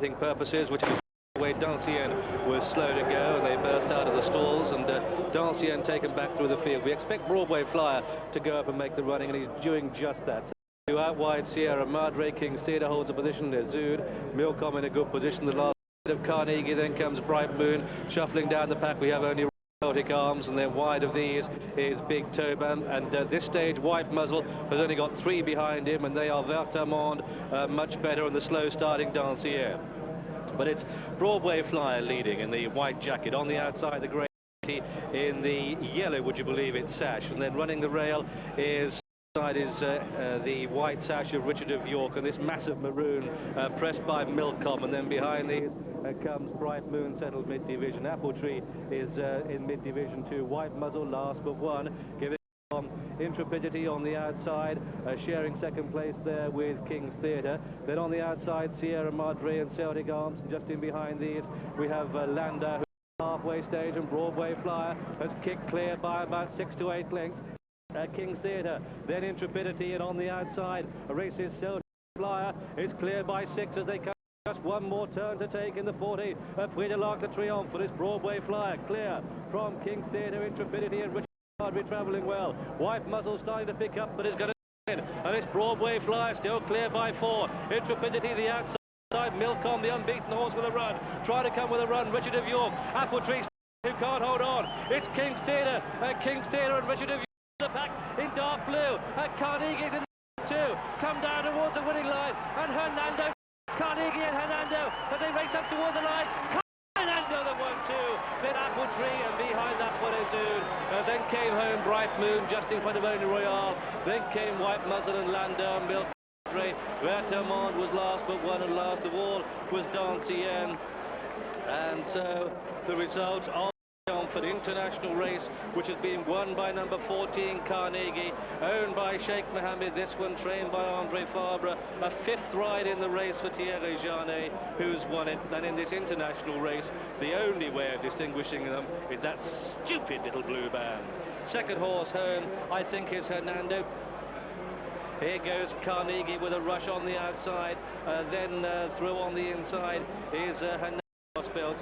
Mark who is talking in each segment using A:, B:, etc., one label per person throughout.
A: purposes, which is the way Dancien was slow to go, and they burst out of the stalls, and Dancien taken back through the field. We expect Broadway Flyer to go up and make the running, and he's doing just that. So out wide, Sierra Madre, King's Theatre holds a position there. Zood, Milcom in a good position. The last bit of Carnegie, then comes Bright Moon, shuffling down the pack. We have only Celtic Arms, and then wide of these is Big Toban, and at this stage White Muzzle has only got 3 behind him, and they are Vertamond much better on the slow starting Dancier. But it's Broadway Flyer leading in the white jacket, on the outside the grey in the yellow, would you believe it, sash, and then running the rail is the white sash of Richard of York, and this massive maroon pressed by Milcom, and then behind these comes Bright Moon, settled mid-division. Apple Tree is in mid-division too. White Muzzle last but one, giving Intrepidity on the outside, sharing second place there with King's Theatre. Then on the outside, Sierra Madre and Celtic Arms. Just in behind these, we have Landa, halfway stage, and Broadway Flyer has kicked clear by about 6 to 8 lengths. King's Theatre, then Intrepidity, and on the outside, races Celtic Flyer is clear by 6 as they come. Just one more turn to take in the 40. Prix de l'Arc de Triomphe for this Broadway Flyer, clear from King's Theatre, Intrepidity, and Richard Hardry travelling well. White Muzzle starting to pick up, but is going to win. And it's Broadway Flyer still clear by 4. Intrepidity the outside, Milcom the unbeaten horse with a run. Try to come with a run, Richard of York. Apple Tree who can't hold on. It's King's Theatre and Richard of York. The pack in dark blue. Carnegie's in 2. Come down towards the winning line, and Hernando, Carnegie and Hernando as they race up towards the line. Hernando the 1-2. Then Apple Tree, and behind that one is Zood. Then came home Bright Moon just in front of Only Royale. Then came White Muzzle and Landa, Milk. Vertamond was last but one, and last of all was Dancien. And so the result of for the international race, which has been won by number 14 Carnegie, owned by Sheikh Mohammed, this one trained by Andre Fabre, a 5th ride in the race for Thierry Janet, who's won it. And in this international race, the only way of distinguishing them is that stupid little blue band. Second horse home, I think, is Hernando. Here goes Carnegie with a rush on the outside, then through on the inside is Hernando built.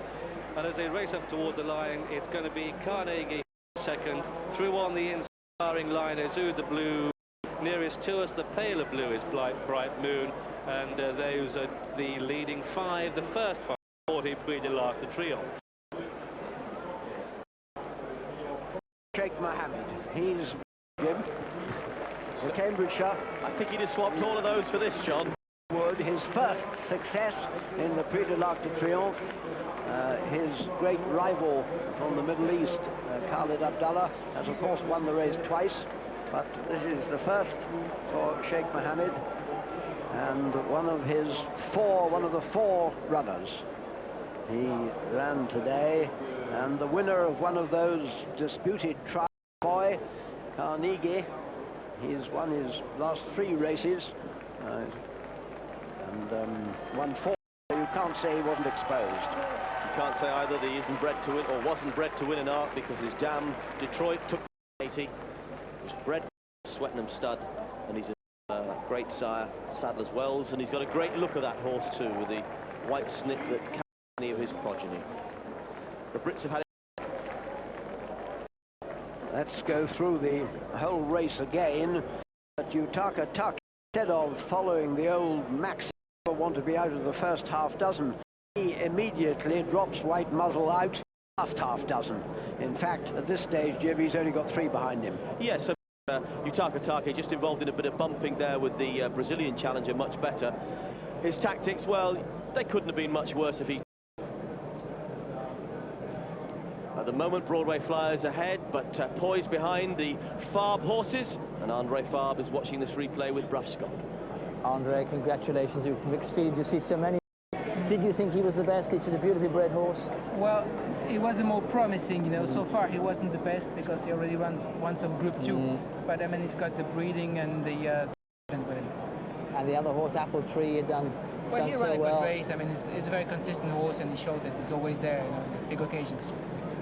A: And as they race up toward the line, it's going to be Carnegie second, through on the inspiring line is Zood the blue. Nearest to us, the paler blue, is Bright Moon, and those are the leading 5, the first 5, 40 Prix de l'Arc de Triomphe.
B: Sheikh Mohammed, he's Jim, the Cambridgeshire.
C: I think he'd have swapped all of those for this, John.
B: His first success in the Prix de l'Arc de Triomphe. His great rival from the Middle East, Khalid Abdallah, has of course won the race twice, but this is the first for Sheikh Mohammed, and one of the 4 runners. He ran today, and the winner of one of those disputed trials, boy, Carnegie, he's won his last 3 races, and won 4. You can't say he wasn't exposed.
C: You can't say either that he isn't bred to win, or wasn't bred to win an art, because his dam, Detroit, took 80. He was bred to Swettenham stud, and he's a great sire, Sadler's Wells, and he's got a great look of that horse too, with the white snip that carries any of his progeny. The Brits have had it.
B: Let's go through the whole race again. But Utaka Tuck, instead of following the old Mackeson, want to be out of the first half dozen, he immediately drops White Muzzle out last half dozen. In fact, at this stage, Jim, he's only got 3 behind him.
C: Yes, Utaka Take just involved in a bit of bumping there with the Brazilian challenger, much better. His tactics, well, they couldn't have been much worse if he... At the moment, Broadway Flyers ahead, but poised behind the Fabre horses, and Andre Fabre is watching this replay with Brufscott.
D: Andre, congratulations. Mixed field, you see so many. Did you think he was the best? He's a beautifully bred horse.
E: Well, he was the more promising, you know. So far he wasn't the best because he already won some Group 2. But I mean, he's got the breeding and the
D: and the other horse, Apple Tree, had done
E: well. He ran a
D: well.
E: good race. I mean, it's a very consistent horse, and he showed that he's always there, you know, in big occasions.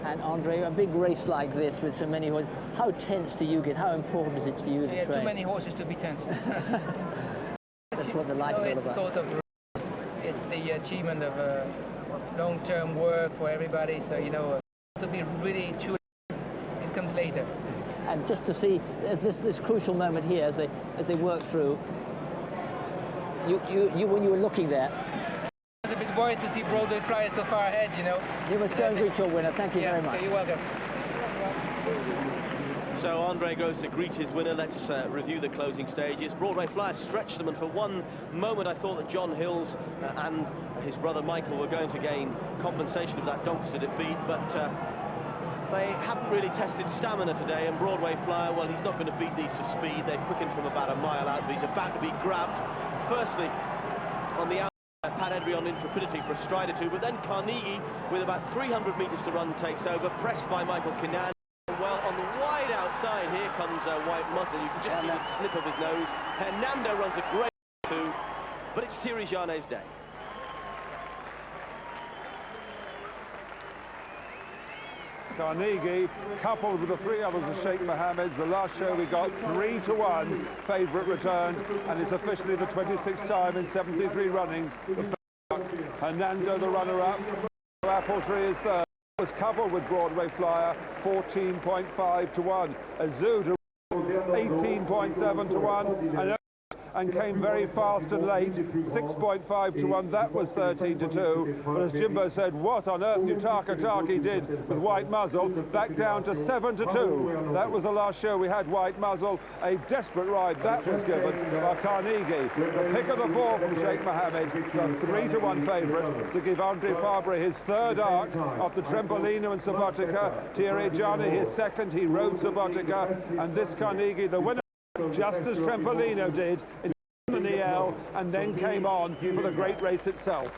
D: And Andre, a big race like this with so many horses, how tense do you get? How important is it to you to train?
E: Too many horses to be tense.
D: That's what the life's all about.
E: Sort of, it's the achievement of long-term work for everybody. So you know, to be really true, it comes later.
D: And just to see this crucial moment here as they work through. You when you were looking there,
E: I was a bit worried to see Broadway Flyer so far ahead, you know.
D: you must go and reach your winner. Thank you very much.
E: Okay, you're welcome.
C: So Andre goes to greet his winner. Let's review the closing stages. Broadway Flyer stretched them, and for one moment I thought that John Hills and his brother Michael were going to gain compensation of that Doncaster defeat, but they haven't really tested stamina today, and Broadway Flyer, well, he's not going to beat these for speed. They've quickened from about a mile out, but he's about to be grabbed. Firstly, on the outside, Pat Edry on intrepidity for a stride or two, but then Carnegie, with about 300 metres to run, takes over, pressed by Michael Kinnan. Well, on the wide outside, here comes White Muzzle. You can just see the snip of his nose. Hernando runs a great too, but it's Thierry Jarnet's day.
F: Carnegie, coupled with the three others of Sheikh Mohammed's. The last show we got 3-1 favourite returned, and it's officially the 26th time in 73 runnings. Hernando, the runner-up. Apple Tree is third. Was coupled with Broadway Flyer, 14.5-1. Azud, 18.7-1. And came very fast and late, 6.5-1, that was 13-2. But as Jimbo said, what on earth Yutaka Taki did with White Muzzle, back down to 7-2. That was the last show we had White Muzzle. A desperate ride that was given by Carnegie. The pick of the ball from Sheikh Mohammed, the 3-1 favourite, to give Andre Fabre his third arc of the Trempolino and Subotica. Thierry Jarnet his second, he rode Subotica, and this Carnegie, the winner, just as Trempolino did in the L, and then came on for the great race itself.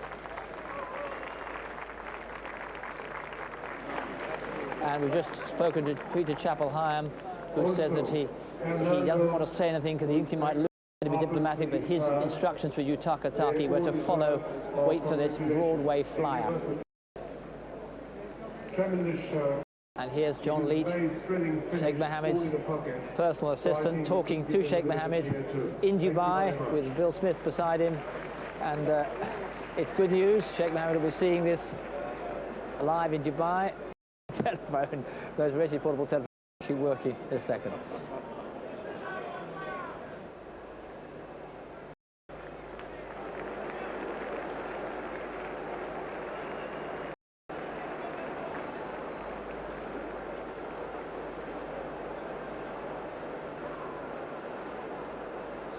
D: And we've just spoken to Peter Chappell-Hyam, who says that he doesn't want to say anything because he thinks he might lose, to be diplomatic, but his instructions for Yutaka Taki were to follow, wait for this Broadway Flyer. And here's John Leach, Sheikh Mohammed's personal assistant, talking to Sheikh Mohammed in Dubai with Bill Smith beside him. And it's good news. Sheikh Mohammed will be seeing this live in Dubai. Telephone, those Reggie portable telephones actually working this second.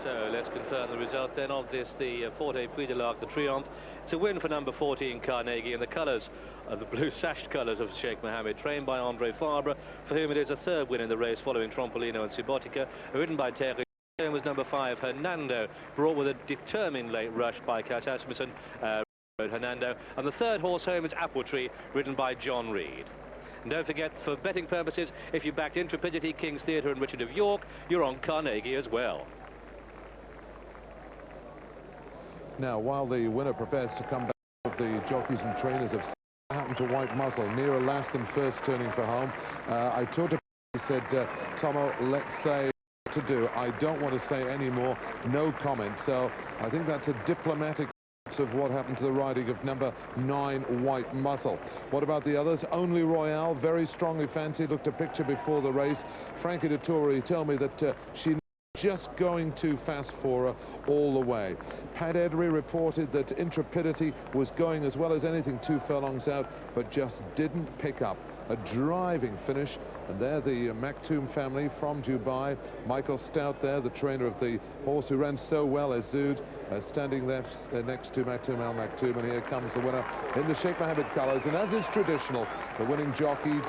A: So let's confirm the result then of this, the Forte Prix de l'Arc, the Triomphe. It's a win for number 14 Carnegie, and the colours the blue sashed colours of Sheikh Mohammed, trained by Andre Fabre, for whom it is a third win in the race following Trompolino and Subotica, ridden by Terry. Was number 5 Hernando, brought with a determined late rush by Cas Asmussen, Hernando, and the third horse home is Apple Tree, ridden by John Reed. And don't forget, for betting purposes, if you backed Intrepidity, King's Theatre and Richard of York, you're on Carnegie as well.
G: Now, while the winner prepares to come back, of the jockeys and trainers have happened to White Muzzle, nearer last and first turning for home. I talked to him, he said, Tomo, let's say to do. I don't want to say any more, no comment. So I think that's a diplomatic of what happened to the riding of number 9 White Muzzle. What about the others? Only Royale, very strongly fancied, looked a picture before the race. Frankie Dettori told me that she just going too fast for her all the way. Pat Edry reported that Intrepidity was going as well as anything 2 furlongs out, but just didn't pick up. A driving finish, and there the Maktoum family from Dubai. Michael Stout there, the trainer of the horse who ran so well as Zood, standing there next to Maktoum Al Maktoum, and here comes the winner in the Sheikh Mohammed colours, and as is traditional, the winning jockey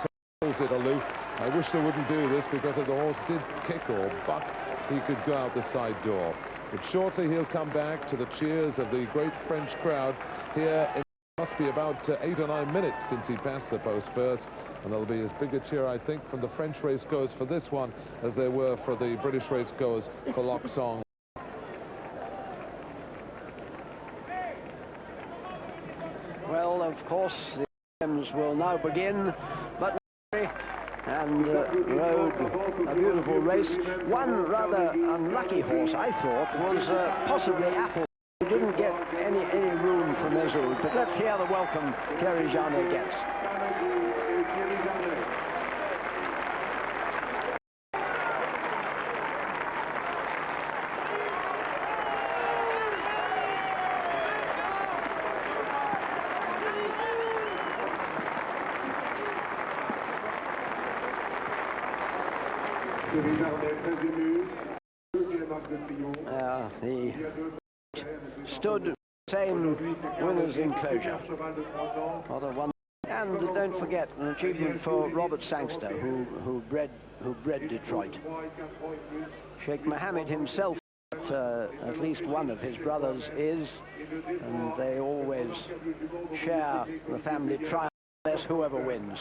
G: tells it aloof. I wish they wouldn't do this, because if the horse did kick or buck, he could go out the side door. But shortly he'll come back to the cheers of the great French crowd here. It must be about 8 or 9 minutes since he passed the post first, and there'll be as big a cheer, I think, from the French racegoers for this one as there were for the British racegoers for Lock Song.
B: Well, of course, the games will now begin, but and rode a beautiful race. One rather unlucky horse, I thought, was possibly Apple. He didn't get any room Hennessy. But let's hear the welcome Thierry Janet gets. He stood same winners enclosure. And don't forget an achievement for Robert Sangster, who bred Detroit. Sheikh Mohammed himself, at least one of his brothers is, and they always share the family triumph, whoever wins.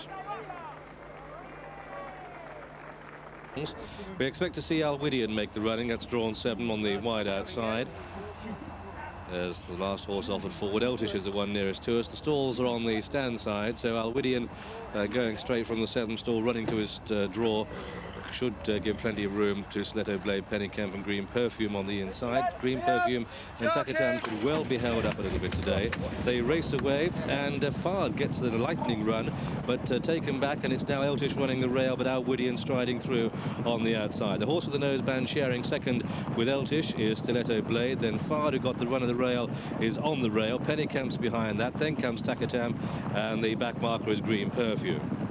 A: We expect to see Alwydion make the running. That's drawn 7 on the wide outside. There's the last horse offered forward. Eltish is the one nearest to us. The stalls are on the stand side, so Alwydion going straight from the 7th stall, running to his draw, should give plenty of room to Stiletto Blade, Pennycamp and Green Perfume on the inside. Green Perfume and Takatam could well be held up a little bit today. They race away, and Fard gets the lightning run, but taken back, and it's now Eltish running the rail, but Alwydion striding through on the outside. The horse with the noseband sharing second with Eltish is Stiletto Blade. Then Fard, who got the run of the rail, is on the rail. Pennycamp's behind that. Then comes Takatam, and the back marker is Green Perfume.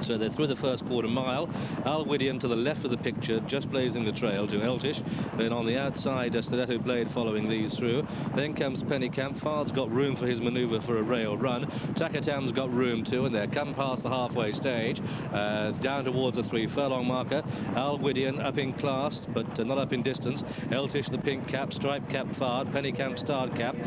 A: So they're through the first quarter mile. Alwydion to the left of the picture, just blazing the trail to Eltish. Then on the outside, Stiletto Blade following these through. Then comes Pennycamp. Fard's got room for his manoeuvre for a rail run. Takatam's got room too, and they're come past the halfway stage, down towards the 3 furlong marker. Alwydion up in class, but not up in distance. Eltish, the pink cap, striped cap Fard, Pennycamp starred cap.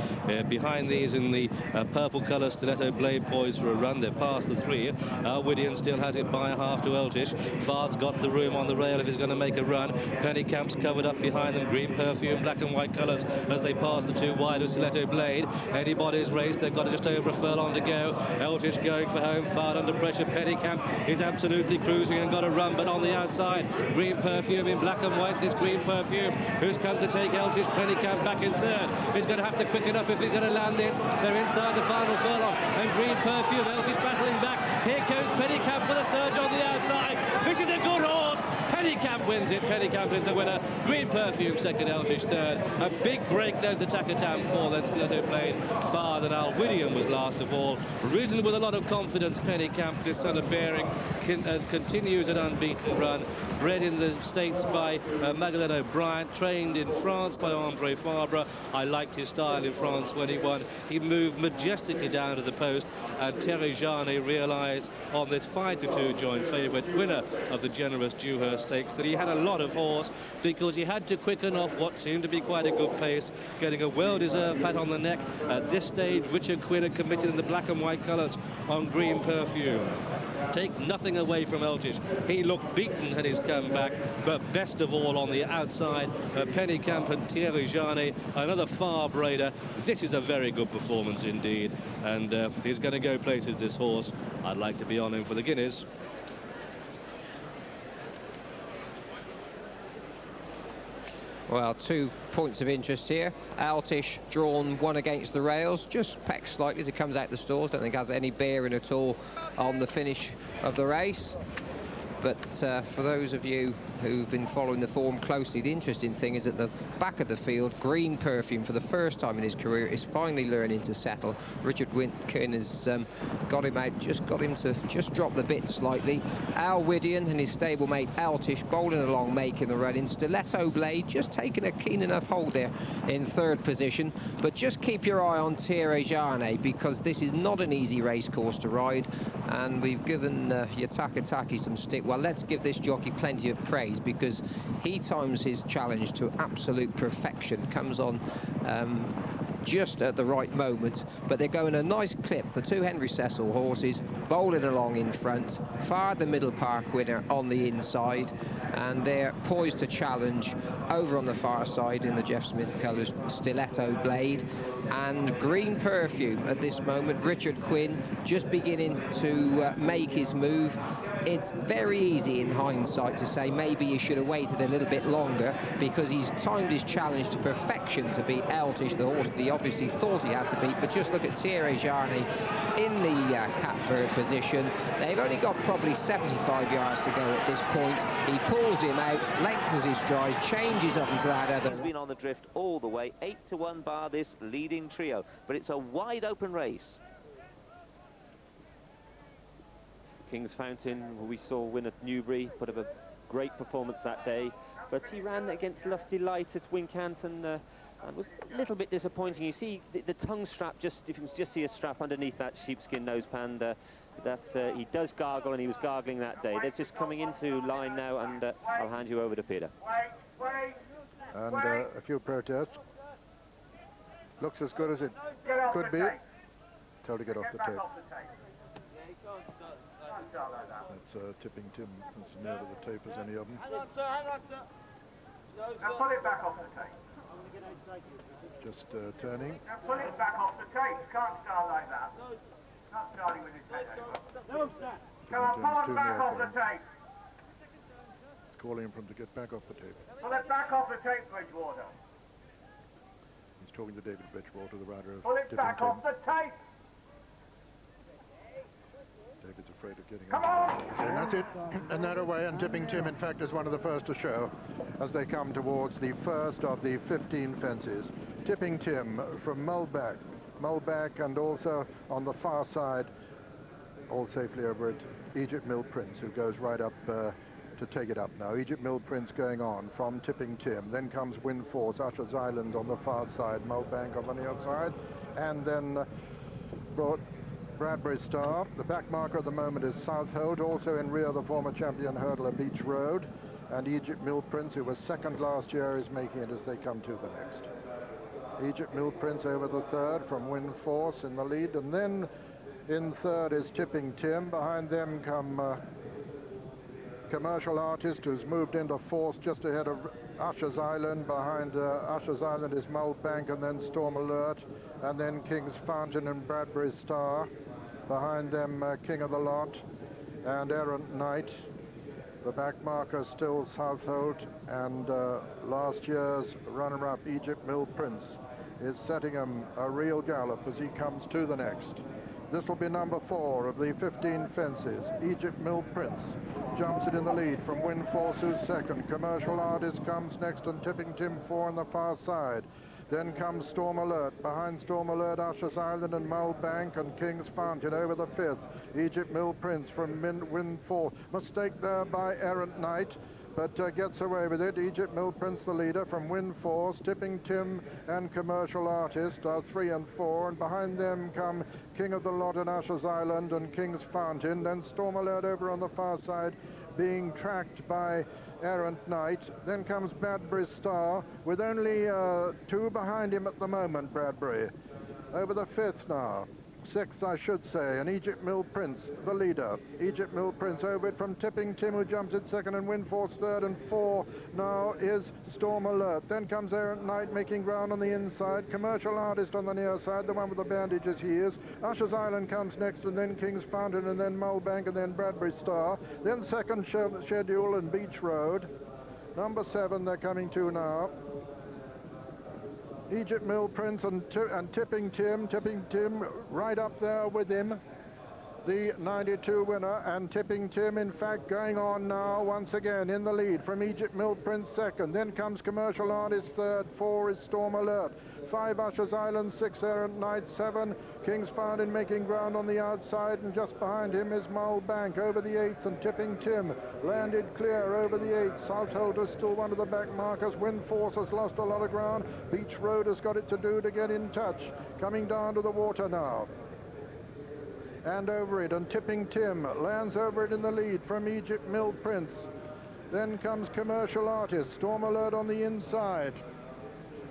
A: Behind these in the purple colour, Stiletto Blade poised for a run. They're past the 3. Alwydion still has it by a half to Eltish. Fard's got the room on the rail if he's going to make a run. Pennycamp's covered up behind them. Green Perfume, black and white colours as they pass the 2 wide of Stiletto Blade. Anybody's race. They've got just over a furlong to go. Eltish going for home. Fard under pressure. Pennycamp is absolutely cruising and got a run, but on the outside, Green Perfume in black and white. This Green Perfume, who's come to take Eltish. Pennycamp back in third. He's going to have to quicken up if he's going to land this. They're inside the final furlong, and Green Perfume, Eltish battling back. Here goes Pennycamp with a surge on the outside. This is a good horse. Pennycamp wins it. Pennycamp is the winner. Green Perfume second, Eltish third. A big break then to Takatam 4, then Stiletto Blade, Fard, and Alwydion was last of all. Ridden with a lot of confidence, Pennycamp, this son of Bearing, continues an unbeaten run. Bred in the States by Madeleine O'Brien, trained in France by Andre Fabre. I liked his style in France when he won. He moved majestically down to the post, and Thierry Janet realised on this 5-2 joint favourite, winner of the generous Dewhurst Stakes, that he had a lot of horse, because he had to quicken off what seemed to be quite a good pace, getting a well-deserved pat on the neck. At this stage, Richard Quinn had committed in the black and white colours on Green Perfume. Take nothing away from Eltish. He looked beaten at his comeback, but best of all on the outside, Pennycamp and Thierry Janet, another far braider. This is a very good performance indeed, and he's going to go places, this horse. I'd like to be on him for the Guineas.
H: Well, 2 points of interest here. Eltish drawn 1 against the rails, just pecks slightly as it comes out the stalls. Don't think it has any bearing at all on the finish of the race. But for those of you who've been following the form closely, the interesting thing is at the back of the field, Green Perfume, for the first time in his career, is finally learning to settle. Richard Quinn has got him out, just got him to just drop the bit slightly. Alwydion and his stablemate Eltish bowling along, making the run in. Stiletto Blade just taking a keen enough hold there in 3rd position. But just keep your eye on Thierry Janet, because this is not an easy race course to ride, and we've given Yatakataki some stick. Well, let's give this jockey plenty of praise, because he times his challenge to absolute perfection, comes on just at the right moment, but they're going a nice clip. The 2 Henry Cecil horses bowling along in front, Fard the Middle Park winner on the inside, and they're poised to challenge over on the far side in the Jeff Smith colours, Stiletto Blade and Green Perfume. At this moment, Richard Quinn just beginning to make his move. it's very easy in hindsight to say maybe he should have waited a little bit longer, because he's timed his challenge to perfection to beat Altish, the horse that he obviously thought he had to beat. But just look at Thierry Jarny in the catbird position. They've only got probably 75 yards to go at this point. He pulls him out, lengthens his strides, changes up into that other.
C: He's been on the drift all the way, 8-1 bar this leading trio, but it's a wide open race.
I: King's Fountain, who we saw win at Newbury, put up a great performance that day, but he ran against Lusty Light at Wincanton and was a little bit disappointing. You see the tongue strap, just if you can just see a strap underneath that sheepskin noseband, he does gargle, and he was gargling that day. They're just coming into line now, and I'll hand you over to Peter.
J: And a few protests. Looks as good as it could be. Told to get off the tape. That's Tipping Tim, as near to the tape as any of them.
K: Hang on, sir, hang on, sir. Now pull it back off the tape.
J: Just turning.
K: Now pull it back off the tape. You can't start like that. Not starting with his head over. No, sir. Come on, pull it back off the tape.
J: It's calling for him to get back off the tape.
K: Pull it back off the tape, Bridgewater.
J: He's talking to David Bridgewater, the rider of
K: Pull it
J: Tipping
K: back
J: Tim.
K: off the tape.
J: David's afraid of getting on. And that's it. And that away, and Tipping Tim, in fact, is one of the first to show as they come towards the first of the 15 fences. Tipping Tim from Mulback, and also on the far side, all safely over at Egypt Mill Prince, who goes right up to take it up now. Egypt Mill Prince going on from Tipping Tim. Then comes Windforce, Usher's Island on the far side, Mulbank on the near side, and then brought Bradbury Star. The back marker at the moment is Southold, also in rear the former champion hurdler Beach Road, and Egypt Mill Prince, who was second last year, is making it as they come to the next. Egypt Mill Prince over the third from Windforce in the lead, and then in third is Tipping Tim. Behind them come Commercial Artist, who's moved into fourth just ahead of Usher's Island. Behind Usher's Island is Mulbank, and then Storm Alert, and then King's Fountain and Bradbury Star. Behind them King of the Lot and Errant Knight. The back marker still Southold, and last year's runner-up Egypt Mill Prince is setting him a real gallop as he comes to the next. This will be number 4 of the 15 fences. Egypt Mill Prince jumps it in the lead from Windforce, who's second. Commercial Artist comes next, and Tipping Tim 4 on the far side. Then comes Storm Alert. Behind Storm Alert, Usher's Island and Mulbank, and King's Fountain over the 5th. Egypt Mill Prince from Windforce. Mistake there by Errant Knight, but gets away with it. Egypt Mill Prince the leader from Windforce. Tipping Tim and Commercial Artist are 3 and 4, and behind them come King of the Lot and Usher's Island and King's Fountain. Then Storm Alert over on the far side, being tracked by Errant Knight. Then comes Bradbury Star, with only 2 behind him at the moment, Bradbury. Over the 5th now. 6th, I should say, and Egypt Mill Prince, the leader. Egypt Mill Prince over it from Tipping Tim, who jumps it 2nd, and Windforce 3rd, and 4 now is Storm Alert. Then comes Errant Knight making ground on the inside. Commercial Artist on the near side, the one with the bandages he is. Usher's Island comes next, and then King's Fountain, and then Mulbank, and then Bradbury Star. Then second schedule and Beach Road. Number 7 they're coming to now. Egypt Mill Prince and Tipping Tim. Tipping Tim right up there with him, the 92 winner, and Tipping Tim in fact going on now once again in the lead from Egypt Mill Prince 2nd. Then comes Commercial Artist 3rd, 4 is Storm Alert, 5 Usher's Island, 6 Errant Knight, 7 King's Fountain making ground on the outside, and just behind him is Mulbank over the 8th, and Tipping Tim landed clear over the 8th. Southold is still one of the back markers. Windforce has lost a lot of ground. Beach Road has got it to do to get in touch. Coming down to the water now. And over it, and Tipping Tim lands over it in the lead from Egypt Mill Prince. Then comes Commercial Artist. Storm Alert on the inside.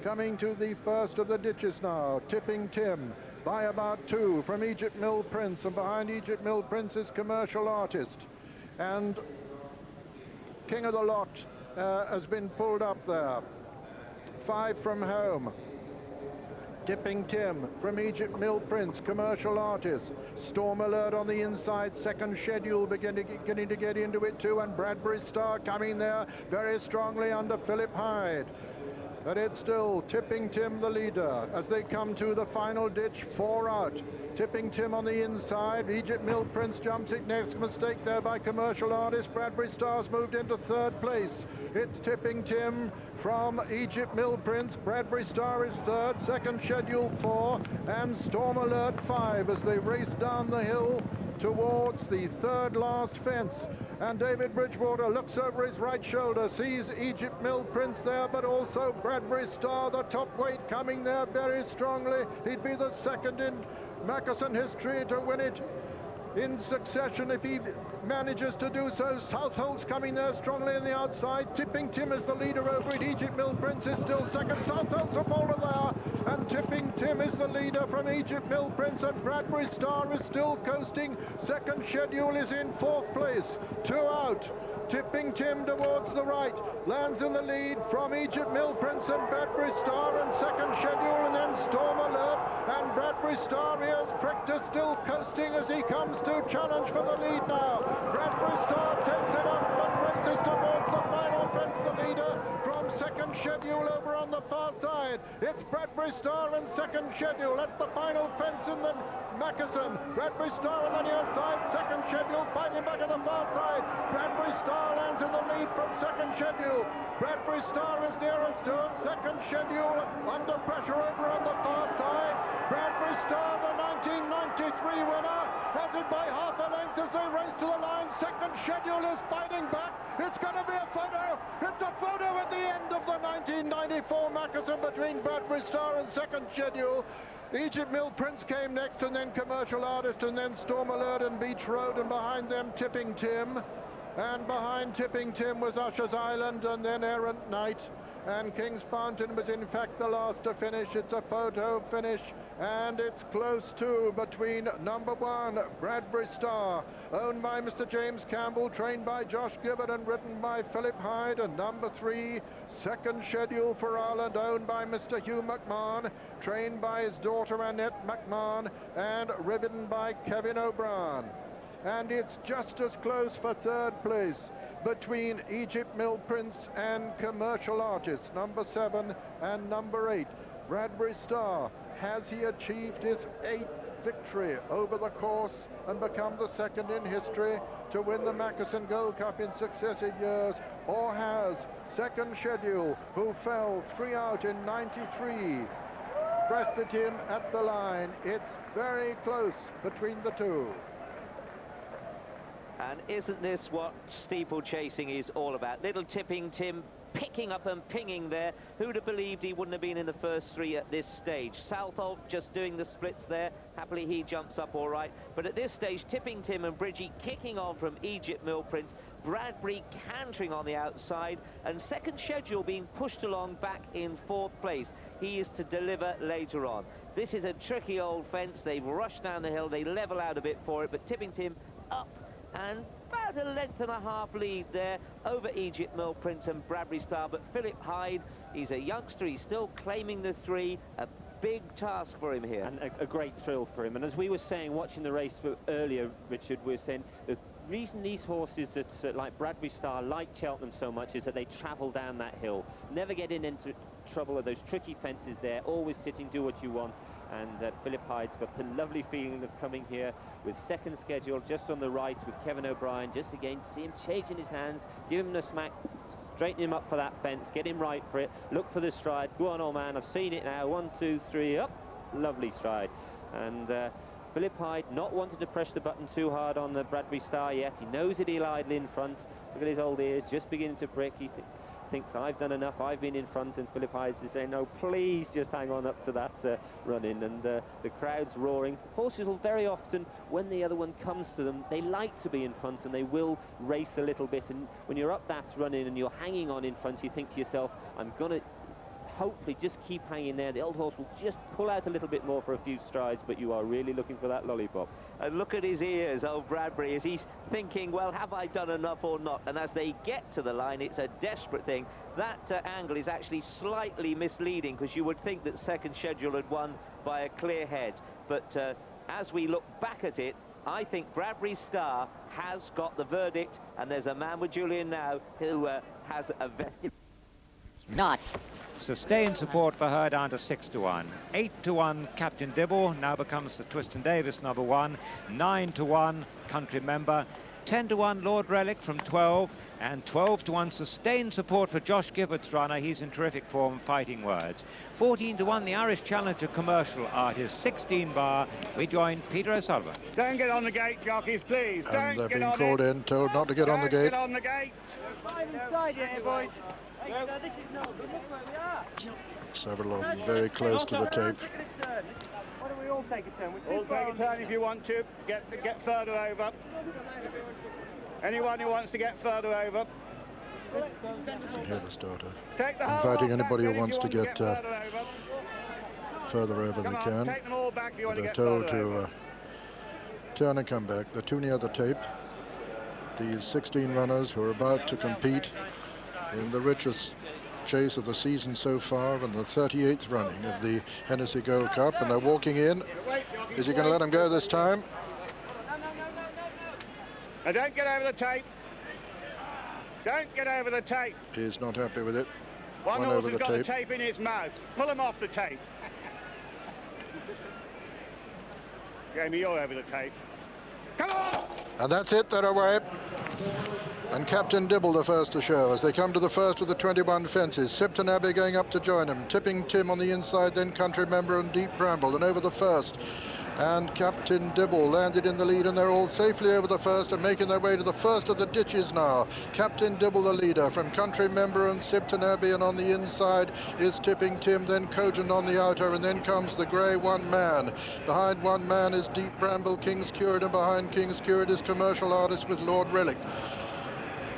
J: Coming to the first of the ditches now. Tipping Tim by about 2 from Egypt Mill Prince, and behind Egypt Mill Prince is Commercial Artist. And King of the Lot has been pulled up there. 5 from home. Tipping Tim from Egypt Mill Prince, Commercial Artist. Storm Alert on the inside, second schedule beginning to get into it too, and Bradbury Star coming there very strongly under Philip Hyde. But it's still Tipping Tim the leader as they come to the final ditch, 4 out. Tipping Tim on the inside, Egypt Mill Prince jumps it next, mistake there by Commercial Artist. Bradbury Star's moved into 3rd place. It's Tipping Tim from Egypt Mill Prince, Bradbury Star is 3rd, second schedule 4, and Storm Alert 5 as they race down the hill towards the 3rd last fence. And David Bridgewater looks over his right shoulder, sees Egypt Mill Prince there, but also Bradbury Star, the top weight, coming there very strongly. He'd be the second in Mackeson history to win it in succession if he manages to do so. Southolt's coming there strongly on the outside. Tipping Tim is the leader over it. Egypt Mill Prince is still second. Southolt's a folder there, and Tipping Tim is the leader from Egypt Mill Prince, and Bradbury Star is still coasting. Second schedule is in 4th place. 2 out. Tipping Tim towards the right, lands in the lead from Egypt Mill Prince and Bradbury Star, and second schedule, and then Storm Alert, and Bradbury Star, here's Prix still coasting as he comes to challenge for the lead now. Bradbury Star takes it up and races towards the final fence, the leader from second schedule over on the far side. It's Bradbury Star and second schedule at the final fence in the Mackeson. Bradbury Star on the near side, second schedule fighting back at the far side. Bradbury Star lands in the lead from second schedule. Bradbury Star is nearest to him. Second schedule under pressure over on the far side. Bradbury Star, the 1993 winner, has it by half a length as they race to the line. Second schedule is fighting back. It's going to be a photo. It's a photo at the end of the 1994 Mackeson between Bradbury Star and second schedule. Egypt Mill Prince came next, and then Commercial Artist, and then Storm Alert and Beach Road, and behind them Tipping Tim. And behind Tipping Tim was Usher's Island, and then Errant Knight. And King's Fountain was in fact the last to finish. It's a photo finish, and it's close too between number 1, Bradbury Star, owned by Mr. James Campbell, trained by Josh Gibbard and written by Philip Hyde, and number 3, second schedule for Ireland, owned by Mr. Hugh McMahon, trained by his daughter Annette McMahon, and ridden by Kevin O'Brien. And it's just as close for 3rd place between Egypt Mill Prince and Commercial Artist, number 7 and number 8. Bradbury Star, has he achieved his 8th victory over the course and become the second in history to win the Mackeson Gold Cup in successive years, or has second schedule, who fell 3 out in 93, breasted him at the line? It's very close between the two.
C: And isn't this what steeplechasing is all about? Little Tipping Tim picking up and pinging there. Who'd have believed he wouldn't have been in the first 3 at this stage? Southolt just doing the splits there. Happily he jumps up all right. But at this stage, Tipping Tim and Bridgie kicking on from Egypt Mill Prince. Bradbury cantering on the outside, and second schedule being pushed along back in 4th place. He is to deliver later on. This is a tricky old fence. They've rushed down the hill. They level out a bit for it, but Tipping Tim up and about a length and a half lead there over Egypt Mill Prince and Bradbury Star. But Philip Hyde, he's a youngster, he's still claiming the 3, a big task for him here.
I: And a great thrill for him. And as we were saying, watching the race earlier, Richard, we were saying the reason these horses that like Bradbury Star like Cheltenham so much is that they travel down that hill, never get into trouble with those tricky fences there, always sitting, do what you want. And Philip Hyde's got the lovely feeling of coming here with second schedule just on the right with Kevin O'Brien, just again to see him changing his hands, give him a smack, straighten him up for that fence, get him right for it, look for the stride. Go on, old man, I've seen it now. 1, 2, 3, up. Lovely stride. And Philip Hyde not wanting to press the button too hard on the Bradbury Star yet. He knows that he'll idle in front. Look at his old ears just beginning to prick. He thinks, I've done enough, I've been in front, and Philip Hyde's is saying, no, please just hang on up to that run-in. And the crowd's roaring. Horses will very often, when the other one comes to them, they like to be in front and they will race a little bit. And when you're up that run-in and you're hanging on in front, you think to yourself, I'm going to hopefully just keep hanging there. The old horse will just pull out a little bit more for a few strides, but you are really looking for that lollipop.
A: And look at his ears, old Bradbury, as he's thinking, well, have I done enough or not? And as they get to the line, it's a desperate thing. That angle is actually slightly misleading, because you would think that second schedule had won by a clear head. But as we look back at it, I think Bradbury's Star has got the verdict, and there's a man with Julian now who has a vested...
L: Not. Sustained support for her down to 6-1. 8-1 Captain Dibble now becomes the Twiston Davis #1. 9-1 Country Member. 10-1 Lord Relic from 12, and 12-1 sustained support for Josh Gibbard's runner. He's in terrific form, Fighting Words. 14-1 the Irish Challenger Commercial Artist. 16 bar. We join Peter O'Sullivan.
K: Don't get on the gate, jockeys, please.
J: And they're being called in, told not to get on the gate.
K: Get on the gate.
E: Inside here, boys.
K: This is no good. Look where we are.
J: Several of them very close to the tape.
K: Why don't we all take a turn? All take a turn if you want to. Get further over. Anyone who wants to get further over.
J: You hear the starter
K: Take the
J: inviting anybody who wants to get
K: further over.
J: further over they
K: Come on,
J: can.
K: take them all back if you want to
J: They're
K: get
J: told
K: further
J: to
K: over.
J: turn and come back. They're too near the tape. These 16 runners who are about to compete in the richest chase of the season so far, and the 38th running of the Hennessy Gold Cup, and they're walking in. Is he going to let them go this time?
K: Now don't get over the tape. Don't get over the tape.
J: He's not happy with it.
K: One
J: One
K: horse
J: over
K: has
J: the
K: got
J: tape.
K: the tape in his mouth. Pull him off the tape. Jamie, you're over the tape. Come on!
J: And that's it, they're away. And Captain Dibble the first to show as they come to the first of the 21 fences. Sipton Abbey going up to join him. Tipping Tim on the inside, then Country Member and Deep Bramble, and over the first. And Captain Dibble landed in the lead, and they're all safely over the first and making their way to the first of the ditches now. Captain Dibble the leader from Country Member and Sipton Abbey, and on the inside is Tipping Tim, then Cogent on the outer, and then comes the grey One Man. Behind One Man is Deep Bramble, King's Curate, and behind King's Curate is Commercial Artist with Lord Relic.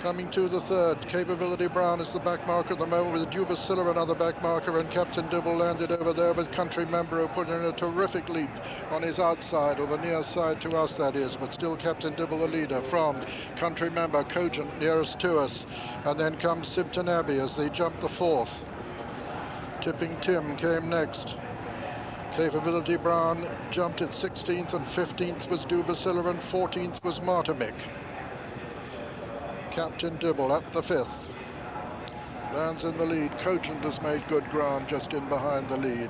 J: Coming to the third, Capability Brown is the back marker at the moment, with Dewhurst another back marker, and Captain Dibble landed over there with Country Member, who put in a terrific leap on his outside, or the near side to us that is, but still Captain Dibble the leader from Country Member, Cogent nearest to us, and then comes Sipton Abbey as they jump the fourth. Tipping Tim came next. Capability Brown jumped at 16th, and 15th was Dewhurst and 14th was Martimick. Captain Dibble at the fifth. Lands in the lead. Cogent has made good ground just in behind the lead.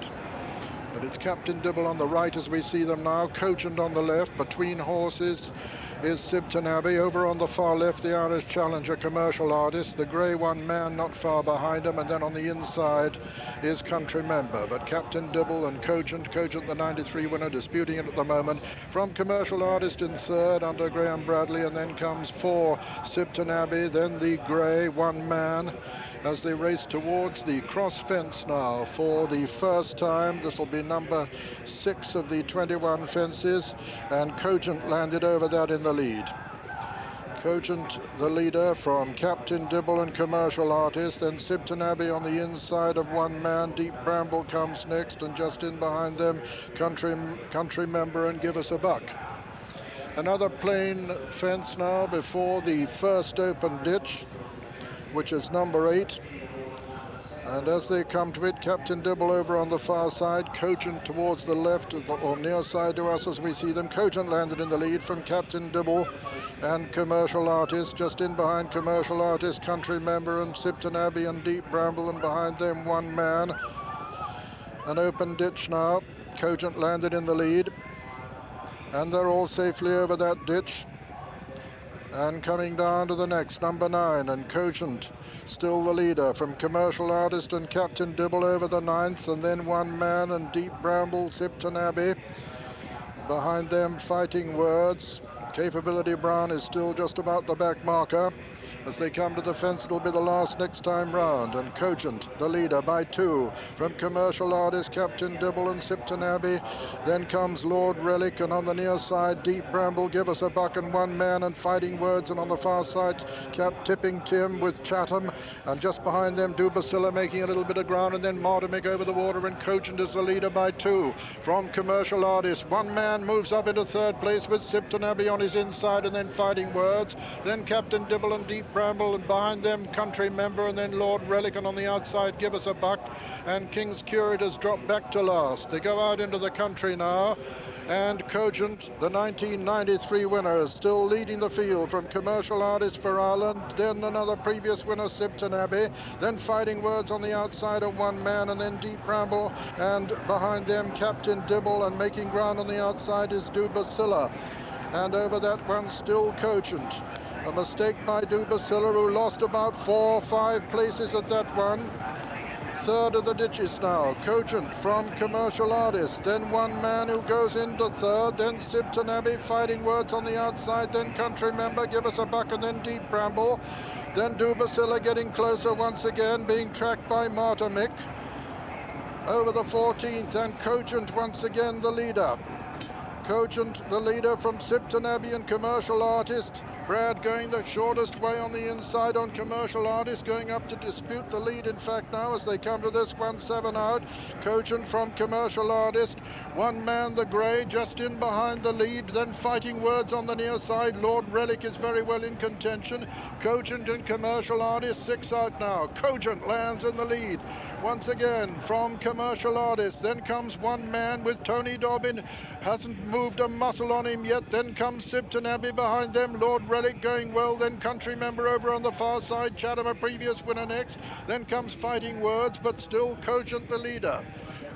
J: But it's Captain Dibble on the right as we see them now. Cogent on the left. Between horses is Sipton Abbey. Over on the far left, the Irish Challenger Commercial Artist. The grey One Man not far behind him. And then on the inside is Country Member. But Captain Dibble and Cogent the 93 winner, disputing it at the moment. From Commercial Artist in third under Graham Bradley. And then comes four Sipton Abbey. Then the grey One Man as they race towards the cross fence now for the first time. This will be number 6 of the 21 fences, and Cogent landed over that in the lead. Cogent the leader from Captain Dibble and Commercial Artist, then Sipton Abbey on the inside of One Man. Deep Bramble comes next, and just in behind them Country Member and Give Us a Buck. Another plain fence now before the first open ditch, which is number 8. And as they come to it, Captain Dibble over on the far side, Cogent towards the left or near side to us as we see them. Cogent landed in the lead from Captain Dibble and Commercial Artist. Just in behind Commercial Artist, Country Member and Sipton Abbey and Deep Bramble, and behind them One Man. An open ditch now. Cogent landed in the lead, and they're all safely over that ditch. And coming down to the next, number 9, and Cogent still the leader from Commercial Artist and Captain Dibble over the 9th, and then One Man and Deep Bramble, Sipton Abbey. Behind them, Fighting Words. Capability Brown is still just about the back marker. As they come to the fence, it'll be the last next time round. And Cogent, the leader, by 2 from Commercial Artist, Captain Dibble and Sipton Abbey. Then comes Lord Relic, and on the near side, Deep Bramble, Give Us a Buck and One Man, and Fighting Words, and on the far side, Tipping Tim with Chatham, and just behind them, Dubasilla making a little bit of ground, and then Martimick over the water, and Cogent is the leader by 2 from Commercial Artist. One man moves up into 3rd place with Sipton Abbey on his inside, and then Fighting Words, then Captain Dibble and Deep Bramble, and behind them Country Member, and then Lord Relic, and on the outside Give Us a Buck, and King's Curate has dropped back to last. They go out into the country now, and Cogent, the 1993 winner, is still leading the field from Commercial Artist for Ireland, then another previous winner, Sipton Abbey, then Fighting Words on the outside of One Man, and then Deep Bramble, and behind them Captain Dibble, and making ground on the outside is Dubasilla. And over that one, still Cogent. A mistake by Dubasilla, who lost about 4 or 5 places at that one. 3rd of the ditches now, Cogent from Commercial Artist, then One Man who goes into 3rd, then Sipton Abbey, Fighting Words on the outside, then Country Member, Give Us a Buck, and then Deep Bramble, then Dubasilla getting closer once again, being tracked by Martimick over the 14th, and Cogent once again the leader. Cogent the leader from Sipton Abbey and Commercial Artist. Brad going the shortest way on the inside on Commercial Artist, going up to dispute the lead, in fact, now as they come to this 1-7 out. Cogent from Commercial Artist. One Man the Grey just in behind the lead, then Fighting Words on the near side. Lord Relic is very well in contention. Cogent and Commercial Artist, 6 out now. Cogent lands in the lead once again from Commercial Artist. Then comes One Man with Tony Dobbin, hasn't moved a muscle on him yet. Then comes Sipton Abbey behind them. Lord Relic going well, then Country Member over on the far side. Chatham, a previous winner, next. Then comes Fighting Words, but still Cogent the leader.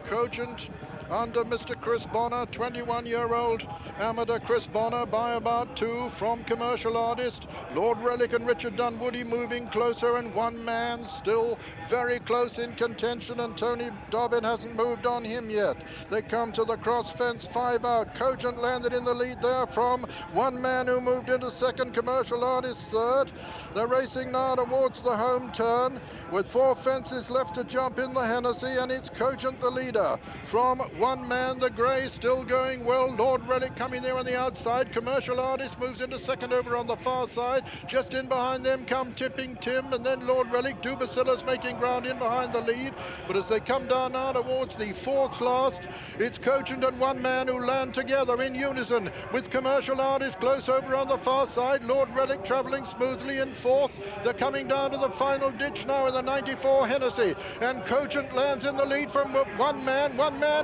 J: Cogent under Mr. Chris Bonner, 21-year-old amateur Chris Bonner, by about 2 from Commercial Artist. Lord Relic and Richard Dunwoody moving closer, and One Man still very close in contention, and Tony Dobbin hasn't moved on him yet. They come to the cross fence, 5 out. Cogent landed in the lead there from One Man who moved into 2nd, Commercial Artist 3rd. They're racing now towards the home turn with 4 fences left to jump in the Hennessy, and it's Cogent the leader from One Man the Grey, still going well. Lord Relic coming there on the outside. Commercial Artist moves into 2nd over on the far side. Just in behind them come Tipping Tim, and then Lord Relic. Dubasilla's making ground in behind the lead, but as they come down now towards the 4th last, it's Cogent and One Man who land together in unison with Commercial Artist close over on the far side. Lord Relic travelling smoothly in 4th. They're coming down to the final ditch now in the 94 Hennessy, and Cogent lands in the lead from One Man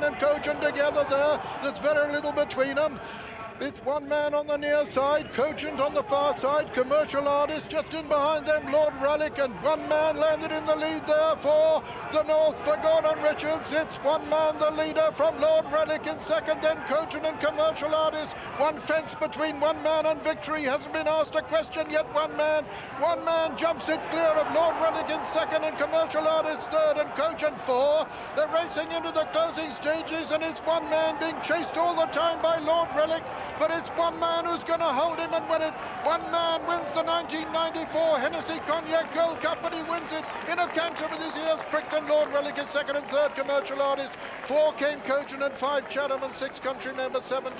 J: and Cogent together there. There's very little between them. It's One Man on the near side, Cogent on the far side, Commercial Artist just in behind them, Lord Relic, and One Man landed in the lead there for the North for Gordon Richards. It's One Man the leader from Lord Relic in 2nd, then Cogent and Commercial Artist. One fence between One Man and victory, hasn't been asked a question yet. One Man jumps it clear of Lord Relic in 2nd, and Commercial Artist 3rd, and Cogent 4. They're racing into the closing stages, and it's One Man being chased all the time by Lord Relic. But it's One Man who's going to hold him and win it. One Man wins the 1994 Hennessy Cognac Gold Cup, but he wins it in a canter with his ears pricked, and Lord Relic is 2nd and 3rd, Commercial Artist. 4 came Cogent, and 5 Chatham, and 6 Country Member, 7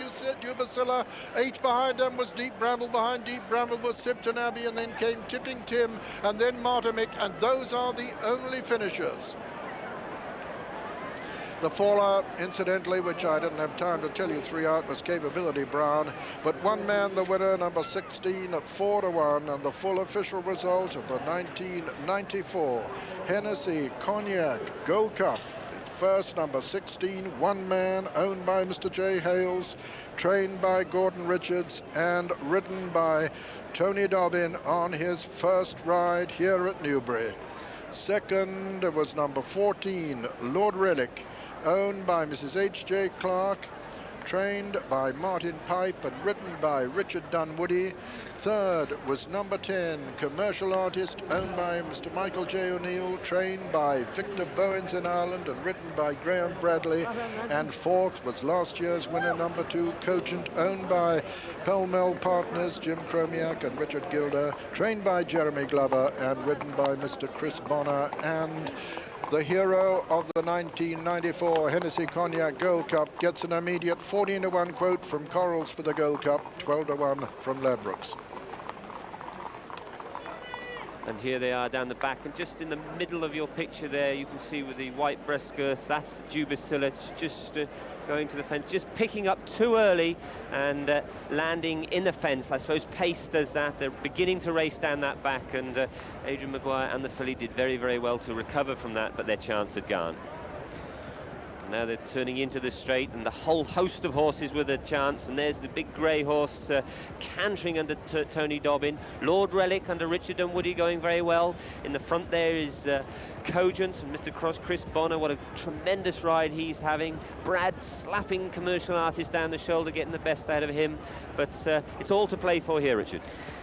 J: Dubasilla. 8 behind them was Deep Bramble. Behind Deep Bramble was Sipton Abbey, and then came Tipping Tim, and then Martimick, and those are the only finishers. The faller, incidentally, which I didn't have time to tell you 3 out, was Capability Brown, but One Man the winner, number 16 at 4-1, and the full official result of the 1994 Hennessy Cognac Gold Cup. First, number 16, One Man, owned by Mr. J. Hales, trained by Gordon Richards, and ridden by Tony Dobbin on his first ride here at Newbury. Second was number 14, Lord Relic, owned by Mrs. H.J. Clark, trained by Martin Pipe and ridden by Richard Dunwoody. Third was number 10, Commercial Artist, owned by Mr. Michael J. O'Neill, trained by Victor Bowens in Ireland and ridden by Graham Bradley. And fourth was last year's winner, number 2, Cogent, owned by Pell Mell Partners, Jim Chromiak and Richard Gilder, trained by Jeremy Glover and ridden by Mr. Chris Bonner. And the hero of the 1994 Hennessy Cognac Gold Cup gets an immediate 14-to-1 quote from Corals for the Gold Cup, 12-to-1 from Ladbrokes.
I: And here they are down the back, and just in the middle of your picture there, you can see with the white breast skirts, that's Dewhurst just going to the fence, just picking up too early and landing in the fence. I suppose pace does that. They're beginning to race down that back, and Adrian Maguire and the filly did very, very well to recover from that, but their chance had gone. Now they're turning into the straight, and the whole host of horses with a chance. And there's the big grey horse cantering under Tony Dobbin. Lord Relic under Richard Dunwoody going very well. In the front there is Cogent and Mr. Chris Bonner. What a tremendous ride he's having. Brad slapping Commercial Artist down the shoulder, getting the best out of him. But it's all to play for here, Richard.